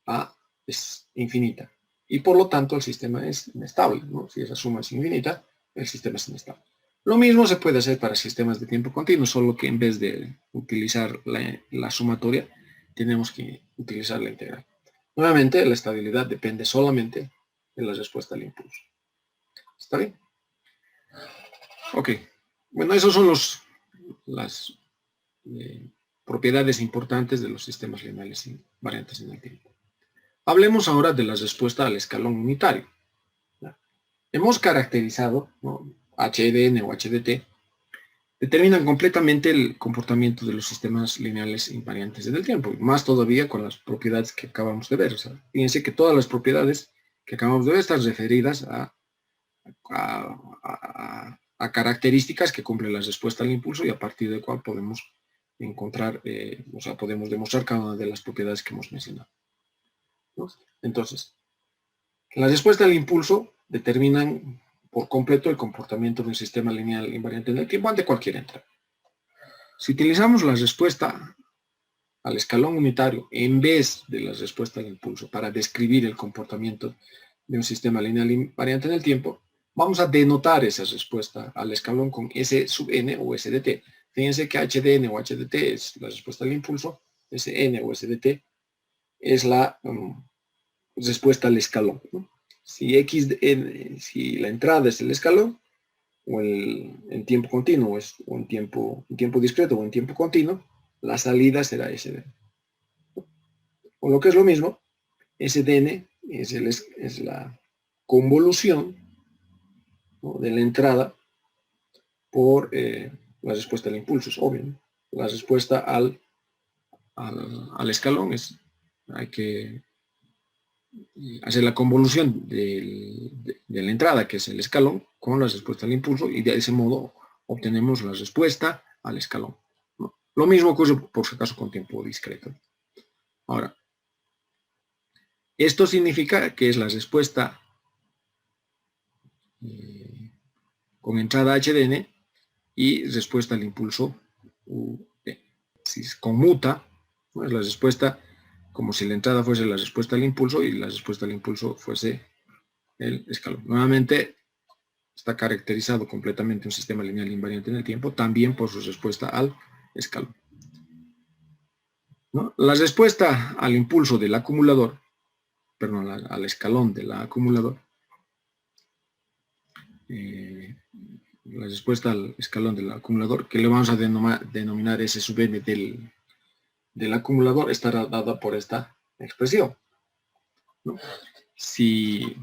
a es infinita. y por lo tanto el sistema es inestable, ¿no? Si esa suma es infinita, el sistema es inestable. Lo mismo se puede hacer para sistemas de tiempo continuo, solo que en vez de utilizar la sumatoria, tenemos que utilizar la integral. Nuevamente, la estabilidad depende solamente de la respuesta al impulso. ¿Está bien? Ok. Bueno, esas son las propiedades importantes de los sistemas lineales invariantes en el tiempo. Hablemos ahora de la respuesta al escalón unitario. Hemos caracterizado, ¿no? HDN o HDT, determinan completamente el comportamiento de los sistemas lineales invariantes en el tiempo, y más todavía con las propiedades que acabamos de ver. O sea, fíjense que todas las propiedades que acabamos de ver están referidas a características que cumplen la respuesta al impulso y a partir de cual podemos encontrar, o sea, podemos demostrar cada una de las propiedades que hemos mencionado, ¿no? Entonces, la respuesta al impulso determinan por completo el comportamiento de un sistema lineal invariante en el tiempo ante cualquier entrada. Si utilizamos la respuesta al escalón unitario en vez de la respuesta al impulso para describir el comportamiento de un sistema lineal invariante en el tiempo, vamos a denotar esa respuesta al escalón con S sub n o S de t. Fíjense que HDN o HDT es la respuesta al impulso, SN o SDT es la respuesta al escalón, ¿no? Si si la entrada es el escalón, o en tiempo continuo, o en tiempo discreto o en tiempo continuo, la salida será SDN. O lo que es lo mismo, SDN es la convolución, ¿no?, de la entrada por la respuesta al impulso, es obvio, ¿no? La respuesta al escalón hay que hacer la convolución de la entrada, que es el escalón, con la respuesta al impulso, y de ese modo obtenemos la respuesta al escalón, ¿no? Lo mismo ocurre por si acaso con tiempo discreto. Ahora, esto significa que es la respuesta con entrada HDN y respuesta al impulso UD. Si se conmuta, ¿no?, es la respuesta como si la entrada fuese la respuesta al impulso y la respuesta al impulso fuese el escalón. Nuevamente, está caracterizado completamente un sistema lineal invariante en el tiempo, también por su respuesta al escalón, ¿no? La respuesta al impulso del acumulador, perdón, al escalón del acumulador, la respuesta al escalón del acumulador, que le vamos a denominar S sub n del acumulador, estará dada por esta expresión, ¿no? Si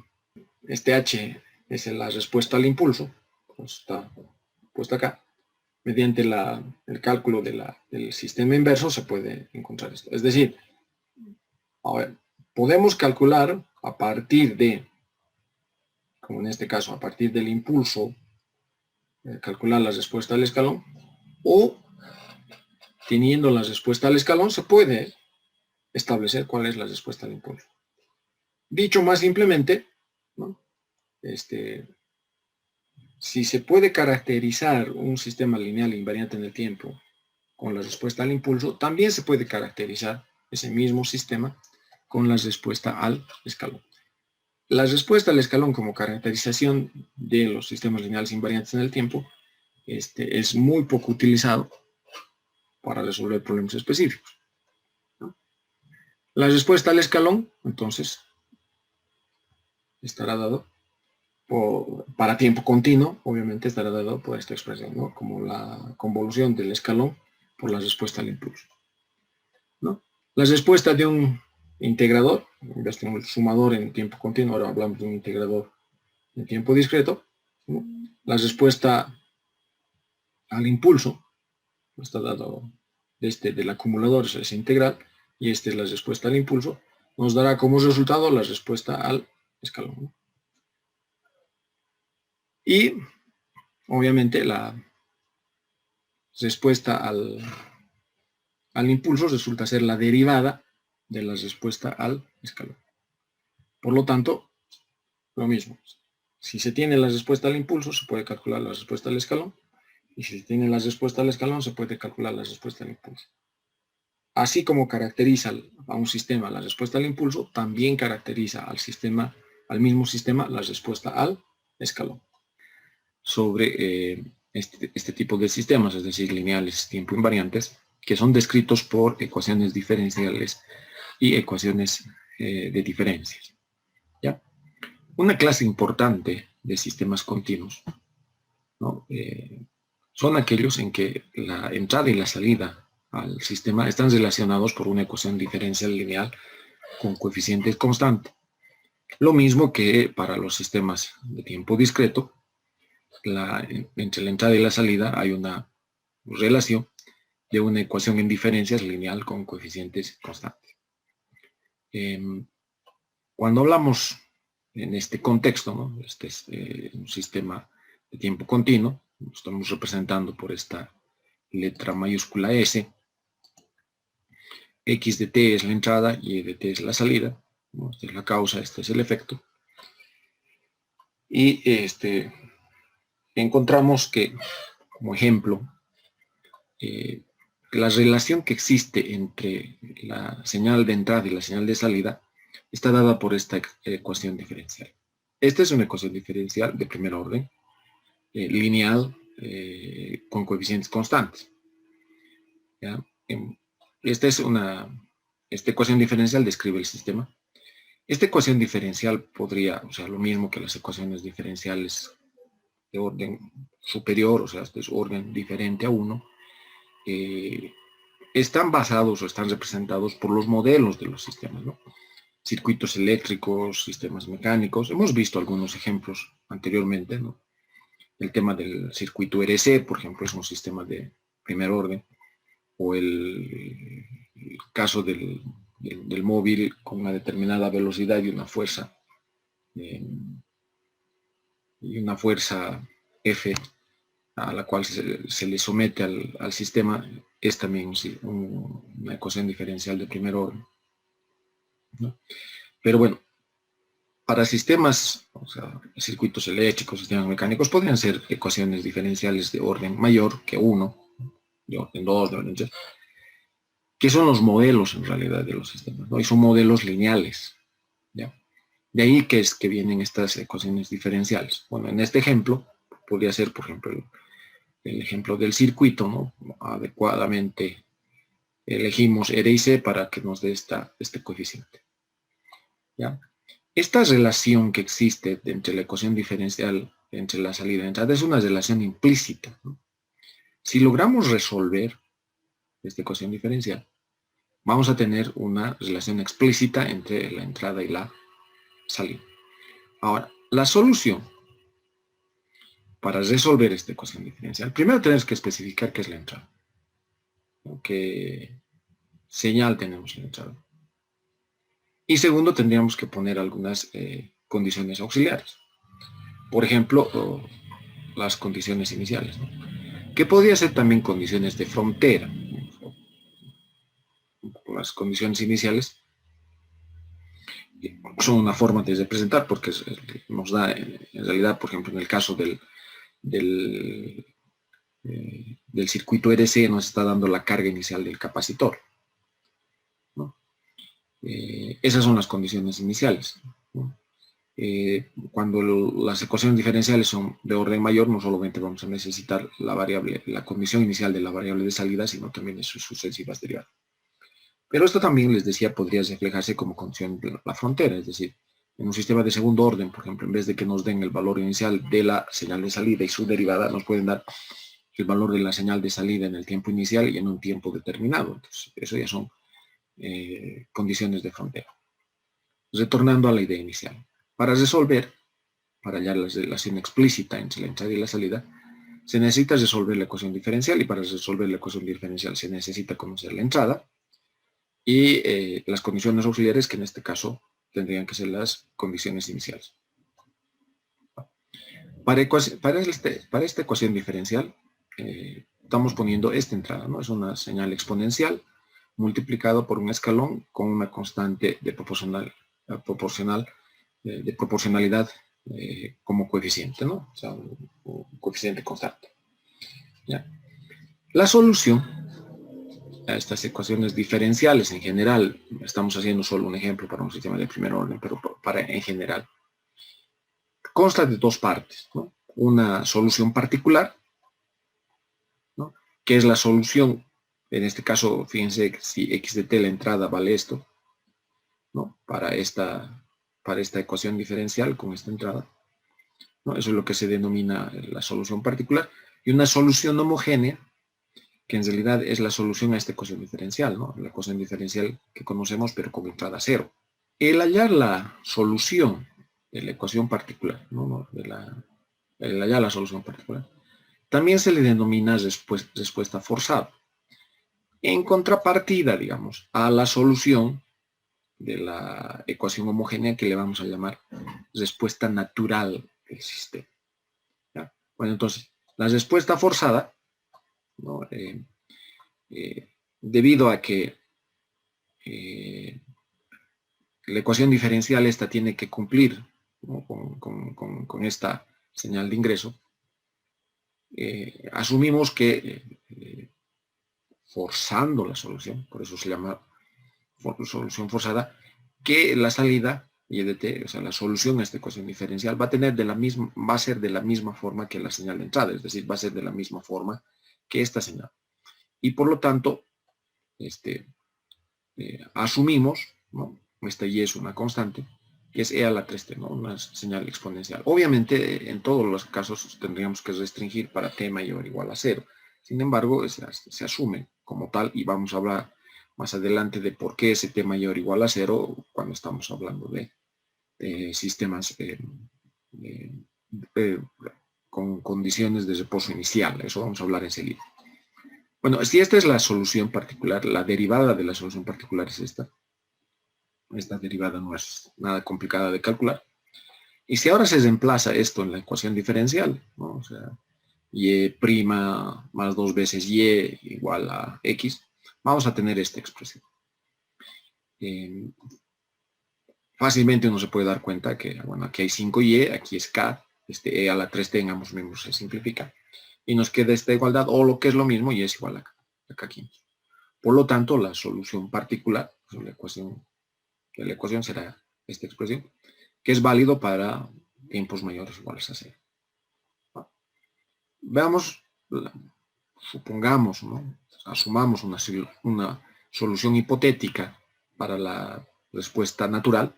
este H es la respuesta al impulso, pues está puesta acá, mediante el cálculo del sistema inverso se puede encontrar esto. Es decir, a ver, podemos calcular a partir de, como en este caso, a partir del impulso, calcular la respuesta al escalón, o teniendo la respuesta al escalón se puede establecer cuál es la respuesta al impulso. Dicho más simplemente, ¿no?, si se puede caracterizar un sistema lineal invariante en el tiempo con la respuesta al impulso, también se puede caracterizar ese mismo sistema con la respuesta al escalón. La respuesta al escalón como caracterización de los sistemas lineales invariantes en el tiempo es muy poco utilizado para resolver problemas específicos, ¿no? La respuesta al escalón, entonces, estará dado para tiempo continuo, obviamente estará dado por esta expresión, ¿no?, como la convolución del escalón por la respuesta al impulso, ¿no? La respuesta de un integrador, en vez de un sumador en tiempo continuo, ahora hablamos de un integrador en tiempo discreto, ¿no? La respuesta al impulso está dado del acumulador, es integral, y esta es la respuesta al impulso, nos dará como resultado la respuesta al escalón, ¿no? Y obviamente la respuesta al impulso resulta ser la derivada de la respuesta al escalón. Por lo tanto, lo mismo. Si se tiene la respuesta al impulso, se puede calcular la respuesta al escalón. Y si se tiene la respuesta al escalón, se puede calcular la respuesta al impulso. Así como caracteriza a un sistema la respuesta al impulso, también caracteriza al sistema al mismo sistema la respuesta al escalón. Sobre este tipo de sistemas, es decir, lineales tiempo invariantes, que son descritos por ecuaciones diferenciales y ecuaciones de diferencias. ¿Ya? Una clase importante de sistemas continuos, ¿no? Son aquellos en que la entrada y la salida al sistema están relacionados por una ecuación diferencial lineal con coeficientes constantes. Lo mismo que para los sistemas de tiempo discreto, entre la entrada y la salida hay una relación de una ecuación en diferencias lineal con coeficientes constantes. Cuando hablamos en este contexto, ¿no? Este es un sistema de tiempo continuo, lo estamos representando por esta letra mayúscula S. X de t es la entrada y de t es la salida, ¿no? Esta es la causa, este es el efecto. Y encontramos que, como ejemplo, la relación que existe entre la señal de entrada y la señal de salida está dada por esta ecuación diferencial. Esta es una ecuación diferencial de primer orden, lineal, con coeficientes constantes. ¿Ya? Esta ecuación diferencial describe el sistema. Esta ecuación diferencial podría, o sea, lo mismo que las ecuaciones diferenciales de orden superior, o sea, este es orden diferente a 1, están basados o están representados por los modelos de los sistemas, ¿no? Circuitos eléctricos, sistemas mecánicos. Hemos visto algunos ejemplos anteriormente, ¿no? El tema del circuito RC, por ejemplo, es un sistema de primer orden, o el caso del móvil con una determinada velocidad y una fuerza F a la cual se le somete al sistema, es también una ecuación diferencial de primer orden, ¿no? Pero bueno, para sistemas, o sea, circuitos eléctricos, sistemas mecánicos, podrían ser ecuaciones diferenciales de orden mayor que 1, de orden 2, de orden 3, que son los modelos en realidad de los sistemas, ¿no? Y son modelos lineales, ¿ya? De ahí que es que vienen estas ecuaciones diferenciales. Bueno, en este ejemplo, podría ser, por ejemplo, el ejemplo del circuito, ¿no? Adecuadamente elegimos R y C para que nos dé este coeficiente, ¿ya? Esta relación que existe entre la ecuación diferencial, entre la salida y la entrada, es una relación implícita, ¿no? Si logramos resolver esta ecuación diferencial, vamos a tener una relación explícita entre la entrada y la salida. Ahora, la solución para resolver esta ecuación diferencial, primero tenemos que especificar qué es la entrada, ¿no? ¿Qué señal tenemos en la entrada? Y segundo, tendríamos que poner algunas condiciones auxiliares. Por ejemplo, las condiciones iniciales, ¿no? Que podría ser también condiciones de frontera, ¿no? Las condiciones iniciales son una forma de representar porque nos da, en realidad, por ejemplo, en el caso del circuito RC nos está dando la carga inicial del capacitor, ¿no? Esas son las condiciones iniciales, ¿no? Cuando las ecuaciones diferenciales son de orden mayor, no solamente vamos a necesitar la condición inicial de la variable de salida, sino también de sus sucesivas derivadas. Pero esto también, les decía, podría reflejarse como condición de la frontera, es decir, en un sistema de segundo orden, por ejemplo, en vez de que nos den el valor inicial de la señal de salida y su derivada, nos pueden dar el valor de la señal de salida en el tiempo inicial y en un tiempo determinado. Entonces, eso ya son condiciones de frontera. Retornando a la idea inicial. Para resolver, para hallar la relación explícita entre la entrada y la salida, se necesita resolver la ecuación diferencial, y para resolver la ecuación diferencial se necesita conocer la entrada y las condiciones auxiliares, que en este caso tendrían que ser las condiciones iniciales. Para esta ecuación diferencial, estamos poniendo esta entrada, ¿no? Es una señal exponencial multiplicado por un escalón con una constante de proporcionalidad como coeficiente, ¿no? O sea, un coeficiente constante, ¿ya? La solución a estas ecuaciones diferenciales en general, estamos haciendo solo un ejemplo para un sistema de primer orden, pero en general, consta de dos partes, ¿no? Una solución particular, ¿no? Que es la solución, en este caso, fíjense si x de t la entrada vale esto, ¿no? Para esta ecuación diferencial con esta entrada, ¿no? Eso es lo que se denomina la solución particular. Y una solución homogénea, que en realidad es la solución a esta ecuación diferencial, ¿no? La ecuación diferencial que conocemos, pero con entrada cero. El hallar la solución de la ecuación particular, ¿no? El hallar la solución particular, también se le denomina respuesta forzada. En contrapartida, digamos, a la solución de la ecuación homogénea que le vamos a llamar respuesta natural del sistema. ¿Ya? Bueno, entonces, la respuesta forzada, ¿no? Debido a que la ecuación diferencial esta tiene que cumplir, ¿no? con esta señal de ingreso, asumimos que forzando la solución, por eso se llama solución forzada, que la salida y de t, o sea, la solución a esta ecuación diferencial va a ser de la misma forma que la señal de entrada, es decir, va a ser de la misma forma que esta señal. Y por lo tanto, asumimos, ¿no? Esta y es una constante, que es e a la 3t, ¿no? Una señal exponencial. Obviamente, en todos los casos tendríamos que restringir para t mayor o igual a 0. Sin embargo, se asume como tal y vamos a hablar más adelante de por qué ese t mayor o igual a 0 cuando estamos hablando de sistemas con condiciones de reposo inicial. Eso vamos a hablar enseguida. Bueno, si esta es la solución particular, la derivada de la solución particular es esta. Esta derivada no es nada complicada de calcular. Y si ahora se reemplaza esto en la ecuación diferencial, ¿no? O sea, y' más 2 veces y igual a x, vamos a tener esta expresión. Fácilmente uno se puede dar cuenta que, bueno, aquí hay 5y, aquí es k, e a la 3t en ambos miembros se simplifica. Y nos queda esta igualdad, o lo que es lo mismo, y es igual a k15. Por lo tanto, la solución particular, pues la ecuación será esta expresión, que es válido para tiempos mayores o iguales a 0. Veamos, supongamos, ¿no? Asumamos una solución hipotética para la respuesta natural,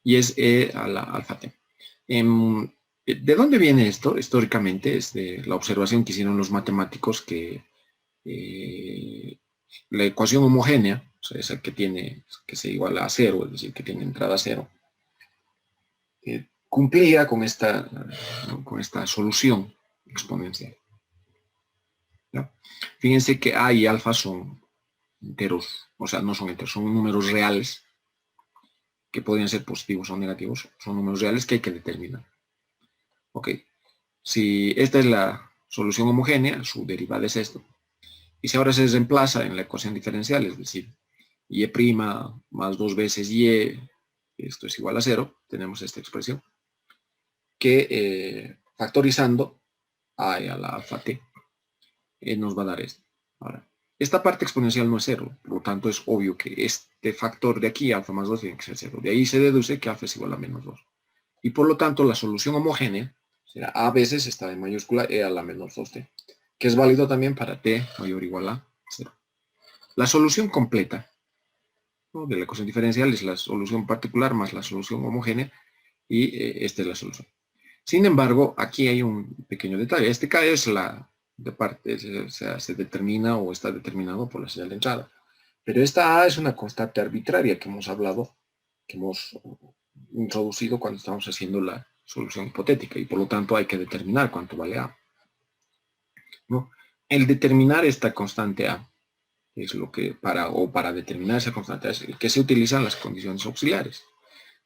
y es e a la alfa t. ¿De dónde viene esto? Históricamente es de la observación que hicieron los matemáticos que la ecuación homogénea, o sea, esa que se iguala a 0, es decir, que tiene entrada 0, cumplía con esta solución exponencial, ¿no? Fíjense que a y alfa son enteros, o sea, no son enteros, son números reales que podrían ser positivos o negativos, son números reales que hay que determinar. Ok, si esta es la solución homogénea, su derivada es esto. Y si ahora se reemplaza en la ecuación diferencial, es decir, y' más 2 veces y, esto es igual a 0, tenemos esta expresión, que factorizando a a la alfa t, nos va a dar esto. Ahora, esta parte exponencial no es 0, por lo tanto es obvio que este factor de aquí, alfa más 2, tiene que ser 0. De ahí se deduce que alfa es igual a menos 2. Y por lo tanto, la solución homogénea será a veces esta de mayúscula e a la menos 2t, que es válido también para t mayor o igual a 0. La solución completa, ¿no?, de la ecuación diferencial es la solución particular más la solución homogénea, y esta es la solución. Sin embargo, aquí hay un pequeño detalle. Este k es la de parte, o sea, se determina o está determinado por la señal de entrada. Pero esta a es una constante arbitraria que hemos hablado, que hemos introducido cuando estamos haciendo la solución hipotética, y por lo tanto hay que determinar cuánto vale a, ¿no? El determinar esta constante a es lo que para determinar esa constante a es el que se utilizan las condiciones auxiliares.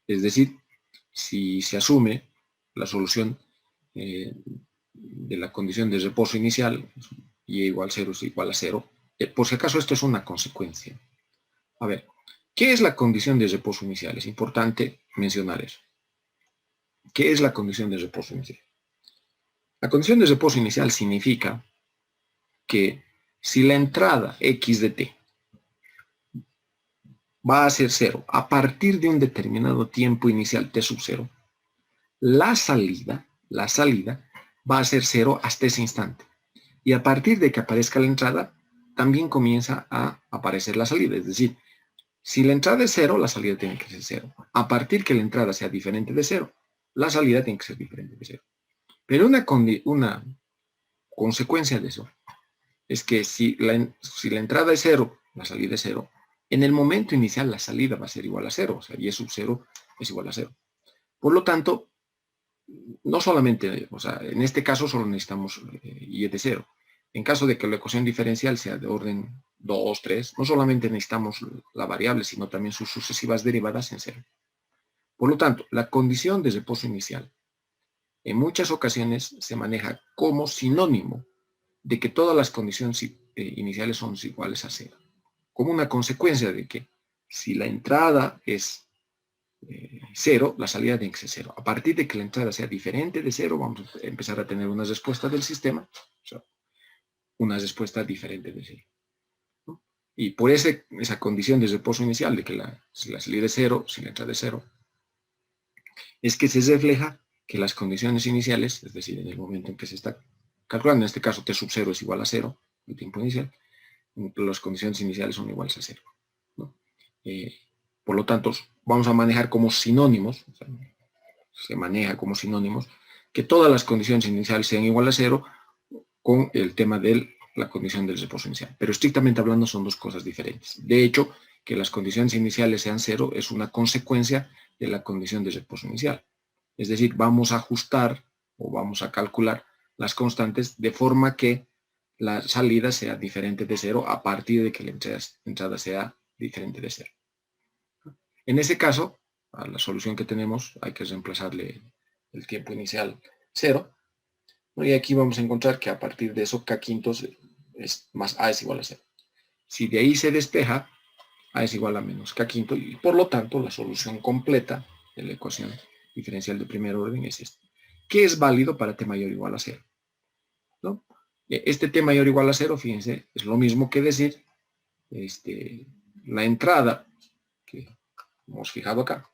Es decir, si se asume la solución de la condición de reposo inicial, y igual 0 es igual a 0, por si acaso esto es una consecuencia. A ver, ¿qué es la condición de reposo inicial? Es importante mencionar eso. ¿Qué es la condición de reposo inicial? La condición de reposo inicial significa que si la entrada x de t va a ser 0 a partir de un determinado tiempo inicial t sub 0, la salida va a ser 0 hasta ese instante. Y a partir de que aparezca la entrada, también comienza a aparecer la salida. Es decir, si la entrada es 0, la salida tiene que ser 0. A partir que la entrada sea diferente de 0, la salida tiene que ser diferente de 0. Pero una consecuencia de eso es que si la entrada es 0, la salida es 0, en el momento inicial la salida va a ser igual a 0, o sea, y sub 0 es igual a 0. Por lo tanto, no solamente, o sea, en este caso solo necesitamos y de 0. En caso de que la ecuación diferencial sea de orden 2, 3, no solamente necesitamos la variable, sino también sus sucesivas derivadas en 0. Por lo tanto, la condición de reposo inicial en muchas ocasiones se maneja como sinónimo de que todas las condiciones iniciales son iguales a 0. Como una consecuencia de que si la entrada es 0, la salida tiene que ser 0. A partir de que la entrada sea diferente de 0, vamos a empezar a tener una respuesta del sistema, o sea, una respuesta diferente de 0. ¿No? Y por esa condición de reposo inicial de que si la salida es 0, si la entrada es 0, es que se refleja que las condiciones iniciales, es decir, en el momento en que se está calculando, en este caso t sub 0 es igual a 0, el tiempo inicial, las condiciones iniciales son iguales a 0. ¿No? Por lo tanto, vamos a manejar como sinónimos, o sea, se maneja como sinónimos, que todas las condiciones iniciales sean iguales a 0 con el tema de la condición del reposo inicial. Pero estrictamente hablando son dos cosas diferentes. De hecho, que las condiciones iniciales sean 0 es una consecuencia de la condición de reposo inicial. Es decir, vamos a ajustar o vamos a calcular las constantes de forma que la salida sea diferente de 0 a partir de que la entrada sea diferente de 0. En ese caso, a la solución que tenemos hay que reemplazarle el tiempo inicial 0. Y aquí vamos a encontrar que a partir de eso k quintos es más a es igual a 0. Si de ahí se despeja, a es igual a menos k quinto y por lo tanto la solución completa de la ecuación diferencial de primer orden es esta, que es válido para t mayor o igual a 0. ¿No? Este t mayor o igual a 0, fíjense, es lo mismo que decir la entrada que hemos fijado acá.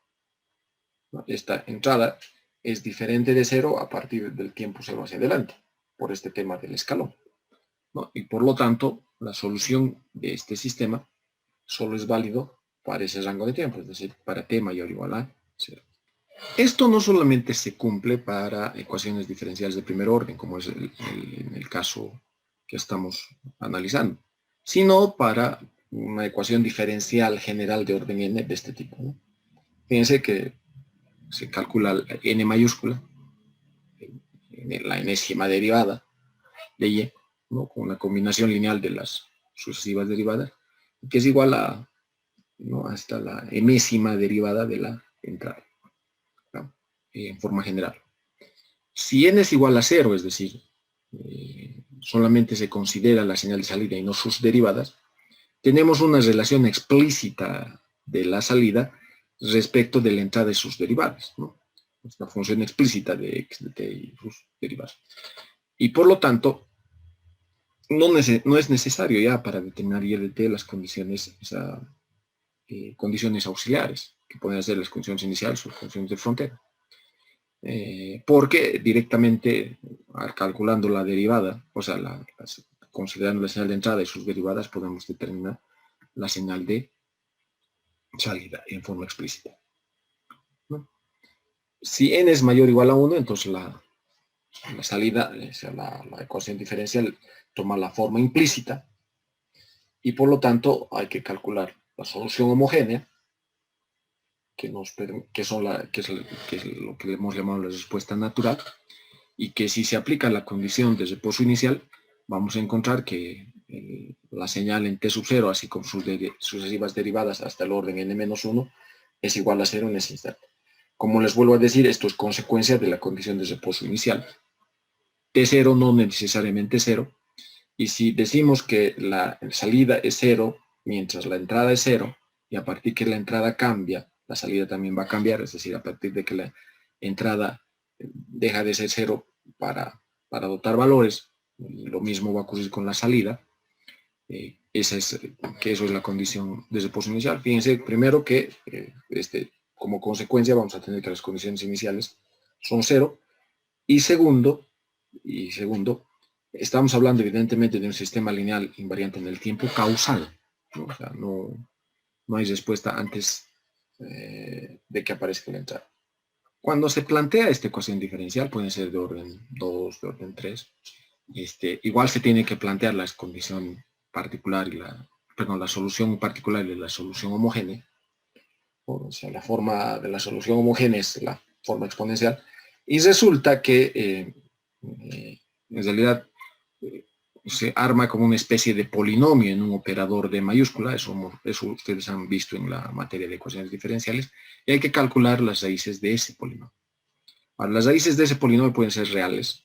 ¿No? Esta entrada es diferente de 0 a partir del tiempo 0 hacia adelante, por este tema del escalón. ¿No? Y por lo tanto, la solución de este sistema solo es válido para ese rango de tiempo, es decir, para t mayor o igual a 0. Esto no solamente se cumple para ecuaciones diferenciales de primer orden, como es en el caso que estamos analizando, sino para una ecuación diferencial general de orden n de este tipo. ¿No? Fíjense que se calcula la n mayúscula, la enésima derivada de y, ¿no? Con una combinación lineal de las sucesivas derivadas, que es igual a, ¿no? hasta la enésima derivada de la entrada, ¿no? En forma general. Si n es igual a 0, es decir, solamente se considera la señal de salida y no sus derivadas, tenemos una relación explícita de la salida respecto de la entrada y sus derivadas, ¿no? Es una función explícita de x de t y sus derivadas. Y por lo tanto, no es necesario ya para determinar y de t las condiciones, condiciones auxiliares, que pueden ser las condiciones iniciales o condiciones de frontera. Porque directamente, calculando la derivada, o sea, considerando la señal de entrada y sus derivadas, podemos determinar la señal de salida en forma explícita. ¿No? Si n es mayor o igual a 1, entonces la salida, o sea, la ecuación diferencial toma la forma implícita y por lo tanto hay que calcular la solución homogénea, que es lo que le hemos llamado la respuesta natural, y que si se aplica la condición de reposo inicial, vamos a encontrar que la señal en t sub 0, así como sus sucesivas derivadas hasta el orden n-1, es igual a 0 en ese instante. Como les vuelvo a decir, esto es consecuencia de la condición de reposo inicial. T0 no necesariamente 0, y si decimos que la salida es 0, mientras la entrada es 0, y a partir que la entrada cambia, la salida también va a cambiar, es decir, a partir de que la entrada deja de ser 0 para dotar valores, lo mismo va a ocurrir con la salida. Eso es la condición de reposo inicial. Fíjense primero que como consecuencia vamos a tener que las condiciones iniciales son 0. Y segundo, estamos hablando evidentemente de un sistema lineal invariante en el tiempo causal, ¿no? O sea, no hay respuesta antes de que aparezca la entrada. Cuando se plantea esta ecuación diferencial, puede ser de orden 2, de orden 3, igual se tiene que plantear la condición particular y la solución particular y la solución homogénea. O sea, la forma de la solución homogénea es la forma exponencial. Y resulta que en realidad se arma como una especie de polinomio en un operador de mayúscula, eso ustedes han visto en la materia de ecuaciones diferenciales, y hay que calcular las raíces de ese polinomio. Ahora, las raíces de ese polinomio pueden ser reales,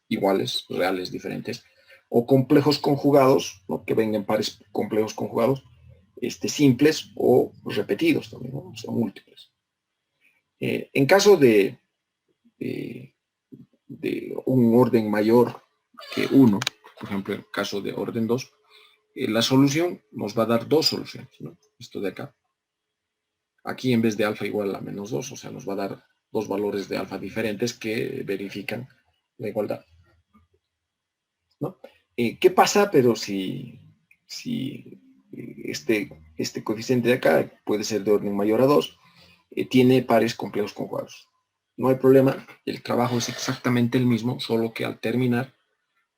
iguales, reales, diferentes, o complejos conjugados, ¿no? Que vengan pares complejos conjugados, simples o repetidos también, ¿no? O sea, múltiples. En caso de un orden mayor que 1, por ejemplo, en caso de orden 2, la solución nos va a dar dos soluciones, ¿no? Esto de acá. Aquí en vez de alfa igual a menos 2, o sea, nos va a dar dos valores de alfa diferentes que verifican la igualdad, ¿no? ¿Qué pasa, pero si este coeficiente de acá puede ser de orden mayor a 2, tiene pares complejos conjugados? No hay problema, el trabajo es exactamente el mismo, solo que al terminar,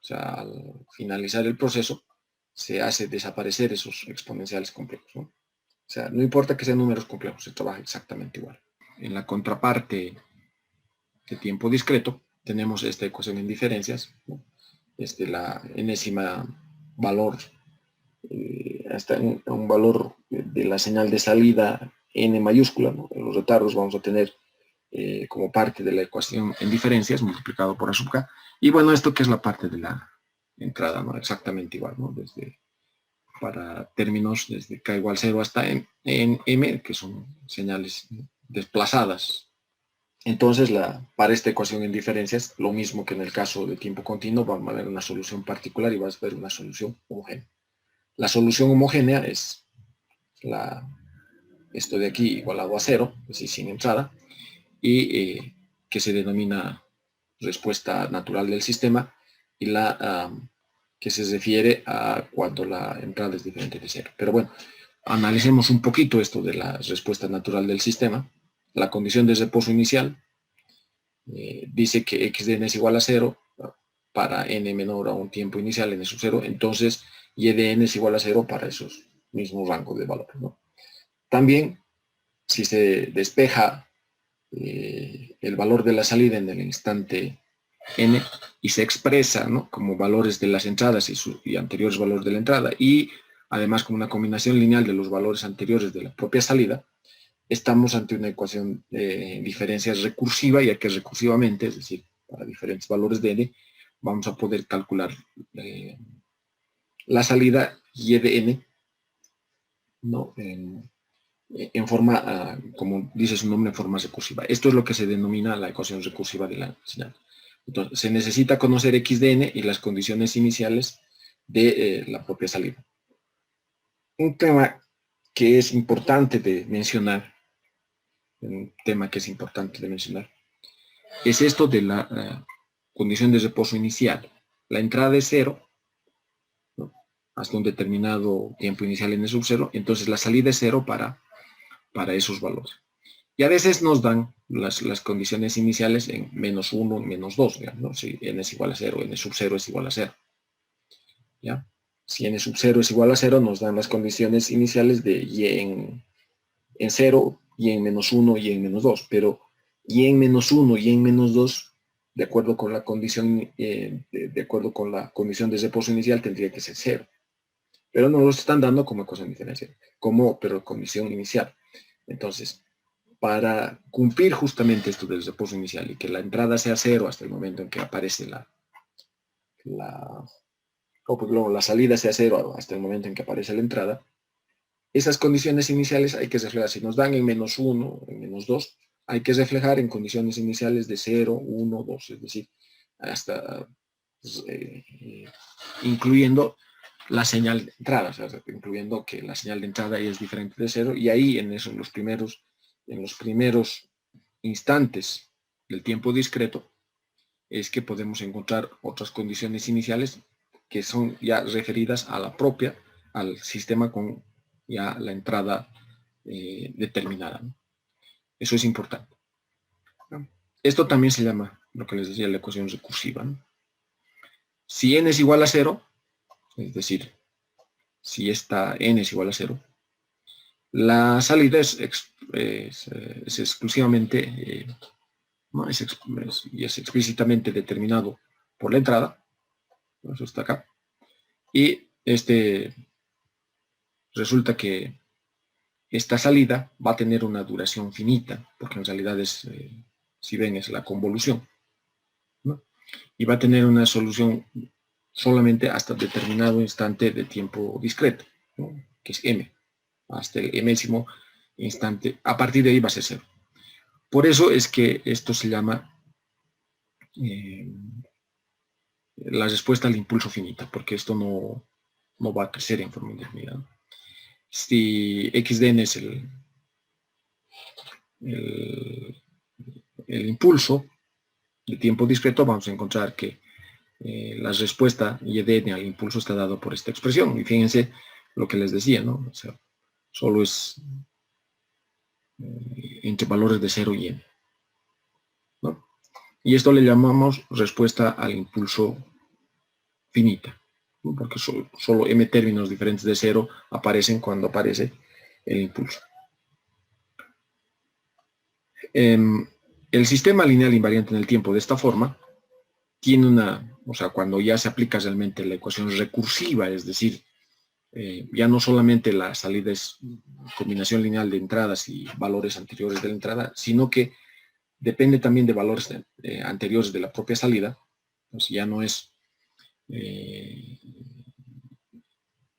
o sea, al finalizar el proceso, se hace desaparecer esos exponenciales complejos, ¿no? O sea, no importa que sean números complejos, se trabaja exactamente igual. En la contraparte de tiempo discreto, tenemos esta ecuación en diferencias, ¿no? La enésima valor, hasta un valor de la señal de salida n mayúscula, ¿no? En los retardos vamos a tener como parte de la ecuación en diferencias multiplicado por a sub k. Y bueno, esto que es la parte de la entrada, ¿no? Exactamente igual, ¿no? Para términos desde k igual 0 hasta en m, que son señales desplazadas. Entonces, para esta ecuación en diferencias, lo mismo que en el caso de tiempo continuo, vamos a ver una solución particular y va a ver una solución homogénea. La solución homogénea es esto de aquí igualado a 0, es decir, sin entrada, y que se denomina respuesta natural del sistema, y la que se refiere a cuando la entrada es diferente de 0. Pero bueno, analicemos un poquito esto de la respuesta natural del sistema. La condición de reposo inicial dice que x de n es igual a 0 para n menor a un tiempo inicial, n sub 0, entonces y de n es igual a 0 para esos mismos rangos de valores, ¿no? También, si se despeja el valor de la salida en el instante n y se expresa, ¿no? Como valores de las entradas y anteriores valores de la entrada, y además como una combinación lineal de los valores anteriores de la propia salida, estamos ante una ecuación de diferencias recursiva, ya que recursivamente, es decir, para diferentes valores de n, vamos a poder calcular la salida y de n, ¿no? En forma, como dice su nombre, en forma recursiva. Esto es lo que se denomina la ecuación recursiva de la señal. Entonces, se necesita conocer x de n y las condiciones iniciales de la propia salida. Un tema que es importante de mencionar, es esto de la condición de reposo inicial. La entrada es 0, ¿no? Hasta un determinado tiempo inicial n sub 0, entonces la salida es 0 para esos valores. Y a veces nos dan las condiciones iniciales en menos 1, menos 2, digamos, ¿no? Si n es igual a 0, n sub 0 es igual a 0. ¿Ya? Si n sub 0 es igual a 0, nos dan las condiciones iniciales de y en 0, y en menos 1, y en menos 2. Pero y en menos 1 y en menos 2, de acuerdo con la condición, de condición de reposo inicial, tendría que ser 0. Pero nos los están dando como ecuación diferencial, pero condición inicial. Entonces, para cumplir justamente esto del reposo inicial y que la entrada sea 0 hasta el momento en que aparece la salida sea 0 hasta el momento en que aparece la entrada, esas condiciones iniciales hay que reflejar. Si nos dan en menos 1, en menos 2, hay que reflejar en condiciones iniciales de 0, 1, 2, es decir, hasta incluyendo la señal de entrada, o sea, incluyendo que la señal de entrada es diferente de 0, y ahí en los primeros instantes del tiempo discreto es que podemos encontrar otras condiciones iniciales que son ya referidas a la propia, al sistema con ya la entrada determinada, ¿no? Eso es importante, ¿no? Esto también se llama, lo que les decía, la ecuación recursiva, ¿no? Si n es igual a 0, es decir, si esta n es igual a 0, la salida es exclusivamente, ¿no? Y es explícitamente determinado por la entrada, ¿no? Eso está acá, y resulta que esta salida va a tener una duración finita, porque en realidad es, si ven, es la convolución, ¿no? Y va a tener una solución solamente hasta determinado instante de tiempo discreto, ¿no? Que es m, hasta el mésimo instante, a partir de ahí va a ser 0. Por eso es que esto se llama la respuesta al impulso finita, porque esto no va a crecer en forma indefinida. Si xdn es el impulso de tiempo discreto, vamos a encontrar que la respuesta y al impulso está dado por esta expresión. Y fíjense lo que les decía, ¿no? O sea, solo es entre valores de 0 y n, ¿no? Y esto le llamamos respuesta al impulso finita, ¿no? Porque solo m términos diferentes de 0 aparecen cuando aparece el impulso. El sistema lineal invariante en el tiempo de esta forma tiene o sea, cuando ya se aplica realmente la ecuación recursiva, es decir, ya no solamente la salida es combinación lineal de entradas y valores anteriores de la entrada, sino que depende también de valores anteriores de la propia salida. Entonces ya no es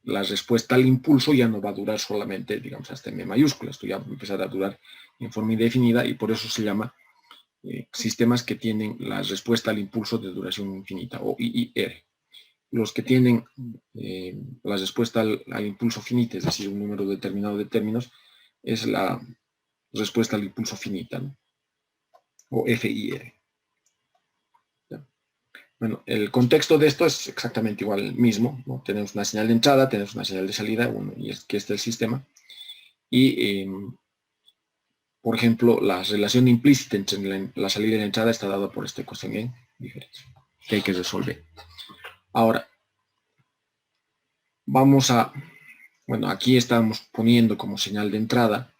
la respuesta al impulso, ya no va a durar solamente, digamos, hasta m mayúscula. Esto ya va a empezar a durar en forma indefinida y por eso se llama sistemas que tienen la respuesta al impulso de duración infinita, o IIR. Los que tienen la respuesta al impulso finita, es decir, un número determinado de términos, es la respuesta al impulso finita, ¿no? O FIR. ¿Ya? Bueno, el contexto de esto es exactamente igual mismo, ¿no? Tenemos una señal de entrada, tenemos una señal de salida, y es que este es el sistema. Y, por ejemplo, la relación implícita entre la salida y la entrada está dada por esta ecuación en diferencia, que hay que resolver. Ahora, vamos a, bueno, aquí estamos poniendo como señal de entrada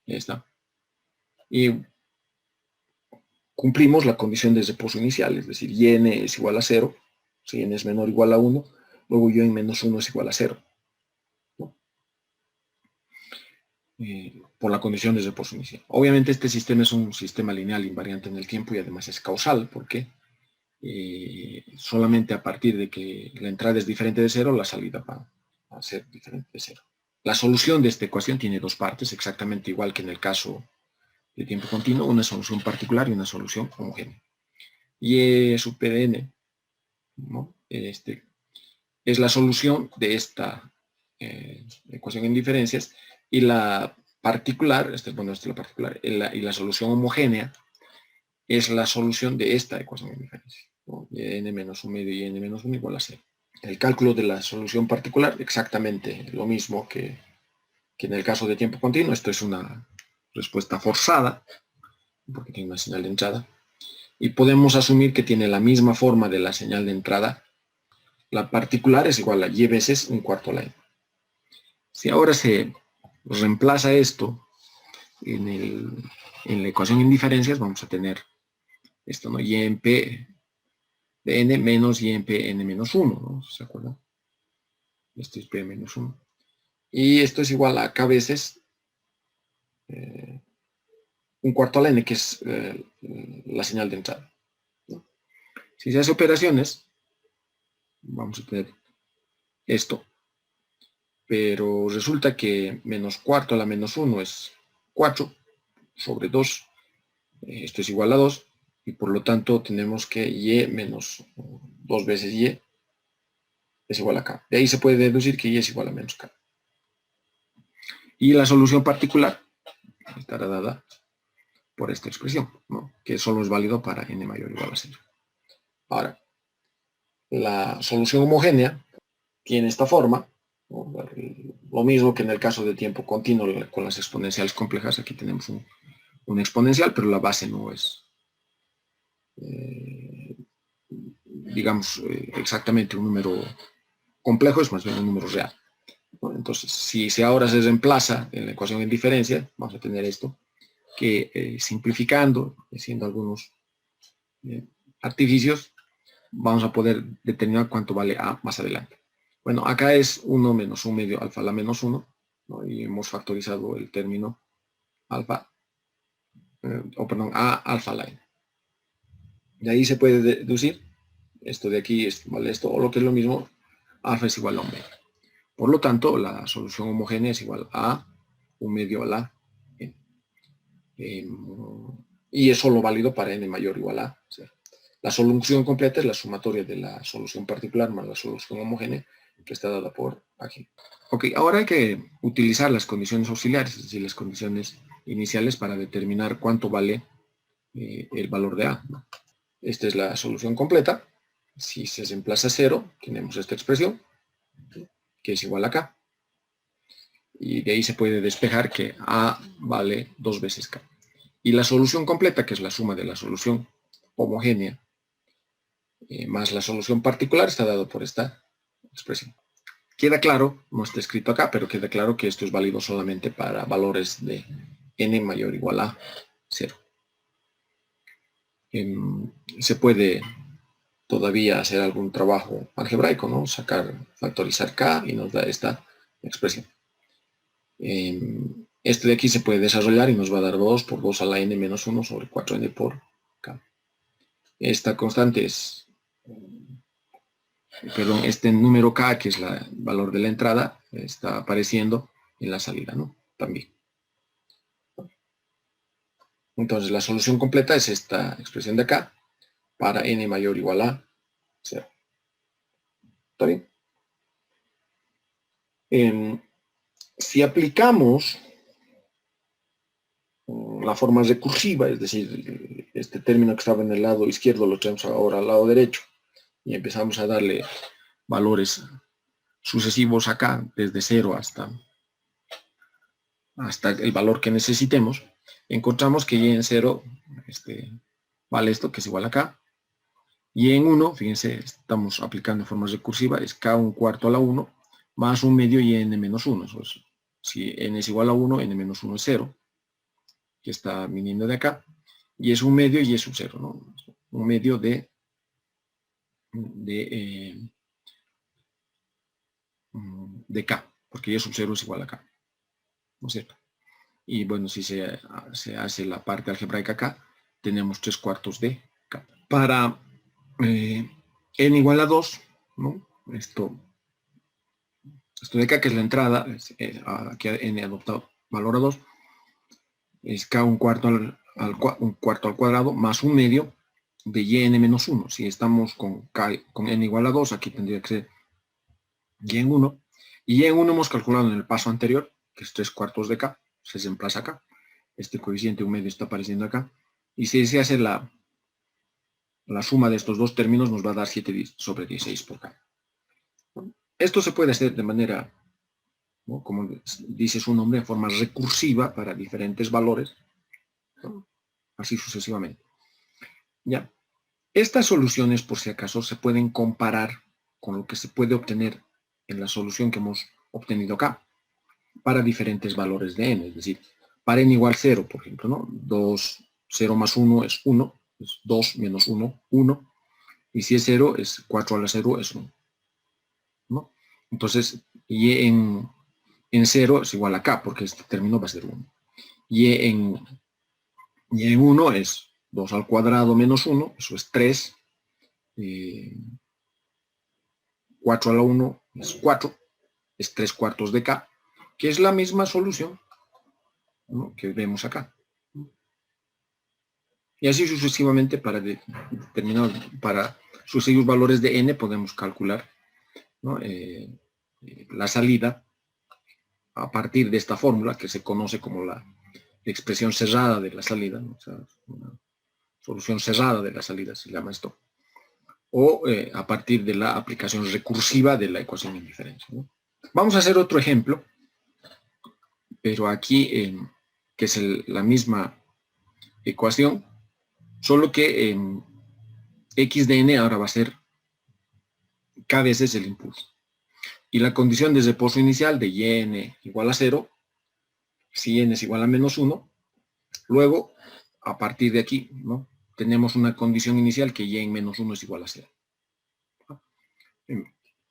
esta, y cumplimos la condición de reposo inicial, es decir, y n es igual a 0, si n es menor o igual a 1, luego y en menos 1 es igual a 0, ¿no? Por la condición de reposo inicial. Obviamente este sistema es un sistema lineal invariante en el tiempo y además es causal, porque solamente a partir de que la entrada es diferente de 0, la salida va a ser diferente de 0. La solución de esta ecuación tiene dos partes, exactamente igual que en el caso de tiempo continuo, una solución particular y una solución homogénea. Y sub p de n, ¿no? Es la solución de esta ecuación en diferencias, y la particular, bueno, esta es la particular, y la solución homogénea es la solución de esta ecuación en diferencias, ¿no? Y n menos 1 medio y n menos 1 igual a 0. El cálculo de la solución particular, exactamente lo mismo que en el caso de tiempo continuo. Esto es una respuesta forzada, porque tiene una señal de entrada, y podemos asumir que tiene la misma forma de la señal de entrada. La particular es igual a y veces un cuarto a la n. Si ahora se reemplaza esto en la ecuación en diferencias, vamos a tener esto, ¿no? Y en p de n menos y en p n menos 1, ¿no? ¿Se acuerdan? Esto es p menos 1. Y esto es igual a k veces un cuarto a la n, que es la señal de entrada, ¿no? Si se hace operaciones, vamos a tener esto, pero resulta que menos cuarto a la menos 1 es 4 sobre 2, esto es igual a 2, y por lo tanto tenemos que y menos 2 veces y es igual a k. De ahí se puede deducir que y es igual a menos k. Y la solución particular estará dada por esta expresión, ¿no? Que solo es válido para n mayor o igual a 0. Ahora, la solución homogénea tiene esta forma, ¿no? Lo mismo que en el caso de tiempo continuo con las exponenciales complejas. Aquí tenemos un exponencial, pero la base no es, digamos, exactamente un número complejo, es más bien un número real, ¿no? Entonces, si ahora se reemplaza en la ecuación en diferencia, vamos a tener esto, que simplificando, haciendo algunos artificios, vamos a poder determinar cuánto vale A más adelante. Bueno, acá es 1 menos 1 medio alfa a la menos 1, ¿no? Y hemos factorizado el término alfa, A alfa a la n. De ahí se puede deducir esto de aquí vale esto, o lo que es lo mismo, alfa es igual a 1 medio. Por lo tanto, la solución homogénea es igual a 1 medio a la n. Y es solo válido para n mayor o igual a 0. La solución completa es la sumatoria de la solución particular más la solución homogénea, que está dada por aquí. Ok, ahora hay que utilizar las condiciones auxiliares, es decir, las condiciones iniciales para determinar cuánto vale el valor de A, ¿no? Esta es la solución completa. Si se reemplaza 0, tenemos esta expresión, que es igual a K. Y de ahí se puede despejar que A vale 2 veces K. Y la solución completa, que es la suma de la solución homogénea más la solución particular, está dado por esta expresión. Queda claro, no está escrito acá, pero queda claro que esto es válido solamente para valores de n mayor o igual a 0. Se puede todavía hacer algún trabajo algebraico, ¿no? Factorizar k y nos da esta expresión. Este de aquí se puede desarrollar y nos va a dar 2 por 2 a la n menos 1 sobre 4n por k. Esta constante es, perdón, este número k, que es el valor de la entrada, está apareciendo en la salida, ¿no? También. Entonces la solución completa es esta expresión de acá para n mayor o igual a 0. ¿Está bien? Si aplicamos la forma recursiva, es decir, este término que estaba en el lado izquierdo lo tenemos ahora al lado derecho y empezamos a darle valores sucesivos acá, desde 0 hasta el valor que necesitemos, encontramos que y en 0 vale esto, que es igual a k, y en 1, fíjense, estamos aplicando forma recursiva, es k un cuarto a la 1, más 1 medio y n menos 1. Entonces, si n es igual a 1, n menos 1 es 0, que está viniendo de acá, y es 1 medio y es un 0, ¿no? 1 medio de k, porque y es un 0 es igual a k, ¿no es cierto? Y bueno, si se hace la parte algebraica acá, tenemos 3 cuartos de k. Para n igual a 2, ¿no? Esto de acá, que es la entrada, aquí n adopta valor a 2, es k un cuarto al cuadrado más 1 medio de yn menos 1. Si estamos con n igual a 2, aquí tendría que ser y en 1. Y en 1 hemos calculado en el paso anterior, que es 3 cuartos de k, se reemplaza acá. Este coeficiente 1 medio está apareciendo acá. Y si se hace la suma de estos dos términos, nos va a dar 7 sobre 16 por k. Esto se puede hacer de manera, ¿no?, como dice su nombre, en forma recursiva para diferentes valores, ¿no?, así sucesivamente. Ya. Estas soluciones, por si acaso, se pueden comparar con lo que se puede obtener en la solución que hemos obtenido acá, para diferentes valores de n, es decir, para n igual 0, por ejemplo, ¿no? 0 más 1 es 1, es 2 menos 1, 1, y si es 0, es 4 a la 0, es 1, ¿no? Entonces, y en 0 es igual a k, porque este término va a ser 1. Y en 1 es 2 al cuadrado menos 1, eso es 3, 4 a la 1 es 4, es 3 cuartos de k, que es la misma solución, ¿no?, que vemos acá. Y así sucesivamente para determinar, para sucesivos valores de n podemos calcular, ¿no?, la salida a partir de esta fórmula que se conoce como expresión cerrada de la salida, ¿no? O sea, una solución cerrada de la salida se llama esto, o a partir de la aplicación recursiva de la ecuación de indiferencia, ¿no? Vamos a hacer otro ejemplo, pero aquí, que es la misma ecuación, solo que x de n ahora va a ser k veces el impulso. Y la condición de reposo inicial de yn igual a 0, si n es igual a menos 1, luego, a partir de aquí, ¿no?, tenemos una condición inicial que y en menos 1 es igual a 0.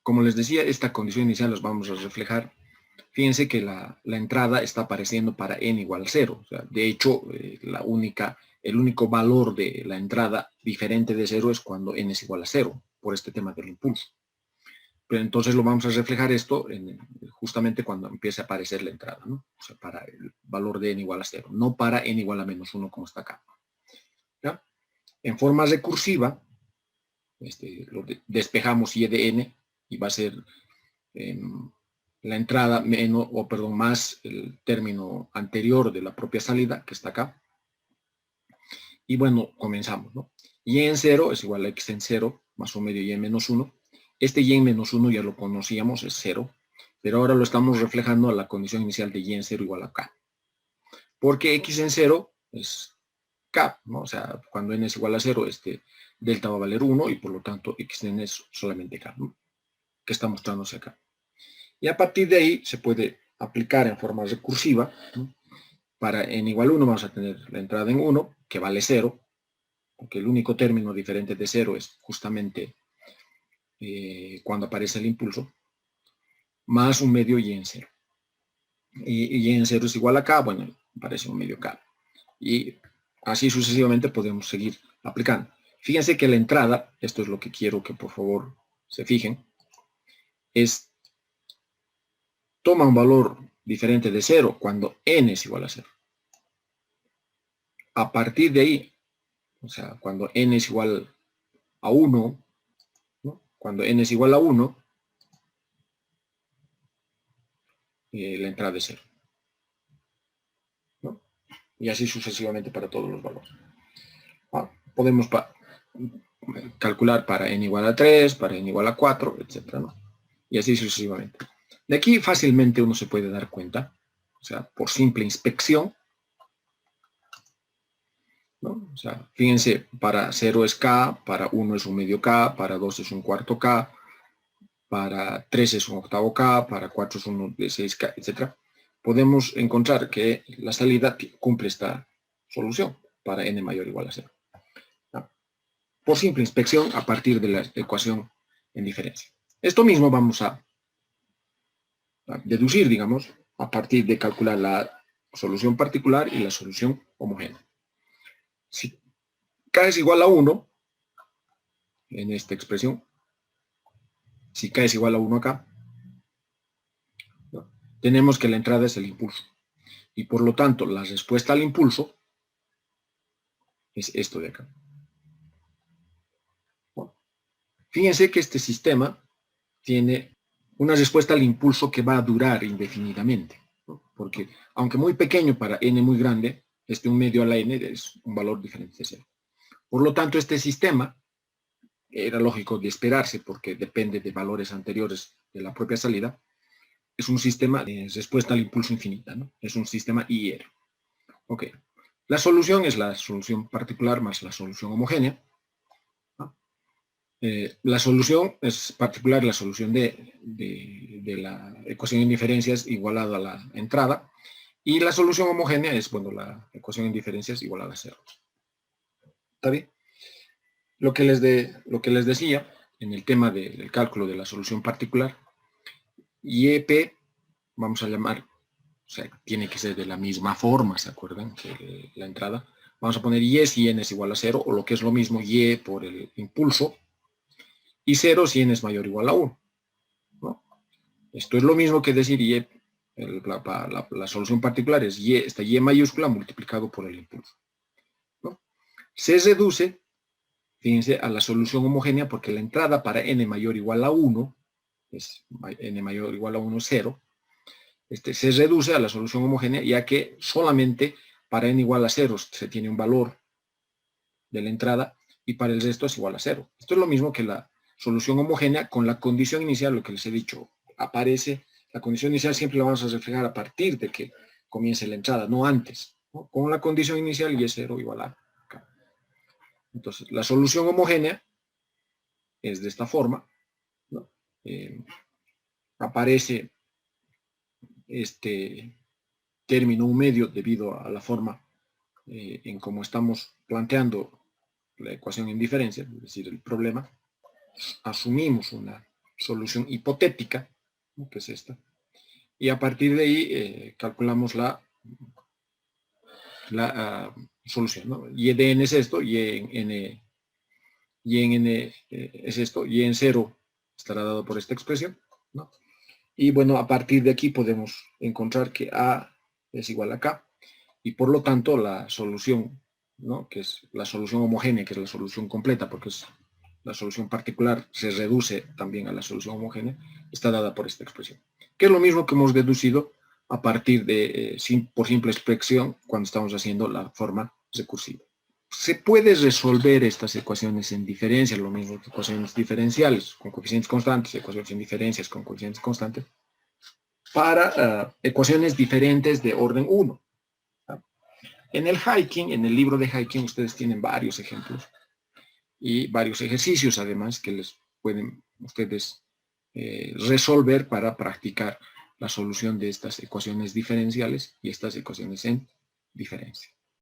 Como les decía, esta condición inicial las vamos a reflejar. Fíjense que la entrada está apareciendo para n igual a 0. O sea, de hecho, el único valor de la entrada diferente de 0 es cuando n es igual a 0, por este tema del impulso. Pero entonces lo vamos a reflejar esto justamente cuando empiece a aparecer la entrada, ¿no? O sea, para el valor de n igual a 0, no para n igual a menos 1 como está acá. ¿Ya? En forma recursiva, lo despejamos y de n y va a ser la entrada menos, más el término anterior de la propia salida, que está acá. Y bueno, comenzamos, ¿no? Y en 0 es igual a x en 0 más un medio y en menos 1. Este y en menos 1 ya lo conocíamos, es 0, pero ahora lo estamos reflejando a la condición inicial de y en 0 igual a k. Porque x en 0 es k, ¿no? O sea, cuando n es igual a 0, delta va a valer 1 y por lo tanto x de n es solamente k, ¿no?, que está mostrándose acá. Y a partir de ahí se puede aplicar en forma recursiva, ¿no? Para n igual a 1 vamos a tener la entrada en 1, que vale 0, porque el único término diferente de 0 es justamente cuando aparece el impulso, más un medio y en 0. Y en 0 es igual a k, bueno, aparece un medio k. Y así sucesivamente podemos seguir aplicando. Fíjense que la entrada, esto es lo que quiero que por favor se fijen, toma un valor diferente de 0 cuando n es igual a 0. A partir de ahí, o sea, cuando n es igual a 1, ¿no?, cuando n es igual a 1, la entrada es 0, ¿no? Y así sucesivamente para todos los valores. Podemos calcular para n igual a 3, para n igual a 4, etc., ¿no? Y así sucesivamente. De aquí fácilmente uno se puede dar cuenta, o sea, por simple inspección, ¿no? O sea, fíjense, para 0 es k, para 1 es un medio k, para 2 es un cuarto k, para 3 es un octavo k, para 4 es un 16k, etc. Podemos encontrar que la salida cumple esta solución para n mayor o igual a 0. ¿No? Por simple inspección a partir de la ecuación en diferencia. Esto mismo vamos a deducir, digamos, a partir de calcular la solución particular y la solución homogénea. Si k es igual a 1, en esta expresión, si k es igual a 1 acá, ¿no?, tenemos que la entrada es el impulso. Y por lo tanto, la respuesta al impulso es esto de acá. Bueno, fíjense que este sistema tiene una respuesta al impulso que va a durar indefinidamente, ¿no?, porque aunque muy pequeño para n muy grande, 1 medio a la n es un valor diferente de 0. Por lo tanto, este sistema era lógico de esperarse porque depende de valores anteriores de la propia salida. Es un sistema de respuesta al impulso infinita, ¿no? Es un sistema IR. Ok. La solución es la solución particular más la solución homogénea, ¿no? La solución es particular, la solución de la ecuación de indiferencias igualada a la entrada, y la solución homogénea es, bueno, la ecuación de indiferencias igualada a 0. ¿Está bien? Lo que les decía en el tema del cálculo de la solución particular, YP, vamos a llamar, o sea, tiene que ser de la misma forma, ¿se acuerdan? Que la entrada. Vamos a poner Y si n es igual a 0, o lo que es lo mismo, Y por el impulso, y 0 si n es mayor o igual a 1, ¿no? Esto es lo mismo que decir Y, la solución particular es Y, esta Y mayúscula multiplicado por el impulso, ¿no? Se reduce, fíjense, a la solución homogénea porque la entrada para n mayor o igual a 1, es n mayor o igual a 1 es 0, se reduce a la solución homogénea ya que solamente para n igual a 0 se tiene un valor de la entrada y para el resto es igual a 0. Esto es lo mismo que la solución homogénea con la condición inicial, lo que les he dicho. Aparece, la condición inicial siempre la vamos a reflejar a partir de que comience la entrada, no antes, ¿no? Con la condición inicial y es 0 igual a K. Entonces, la solución homogénea es de esta forma, ¿no? Aparece este término medio debido a la forma en cómo estamos planteando la ecuación en diferencia, es decir, el problema. Asumimos una solución hipotética, ¿no? Que es esta, y a partir de ahí calculamos la solución, ¿no? Y de n es esto, y en n es esto, y en 0 estará dado por esta expresión, ¿no? Y bueno, a partir de aquí podemos encontrar que A es igual a K, y por lo tanto la solución, ¿no? Que es la solución homogénea, que es la solución completa, porque es la solución particular, se reduce también a la solución homogénea, está dada por esta expresión. Que es lo mismo que hemos deducido a partir de, por simple expresión, cuando estamos haciendo la forma recursiva. Se puede resolver estas ecuaciones en diferencia, lo mismo que ecuaciones diferenciales con coeficientes constantes, ecuaciones en diferencias con coeficientes constantes, para ecuaciones diferentes de orden 1. En el hiking, en el libro de hiking, ustedes tienen varios ejemplos y varios ejercicios además que les pueden ustedes resolver para practicar la solución de estas ecuaciones diferenciales y estas ecuaciones en diferencia.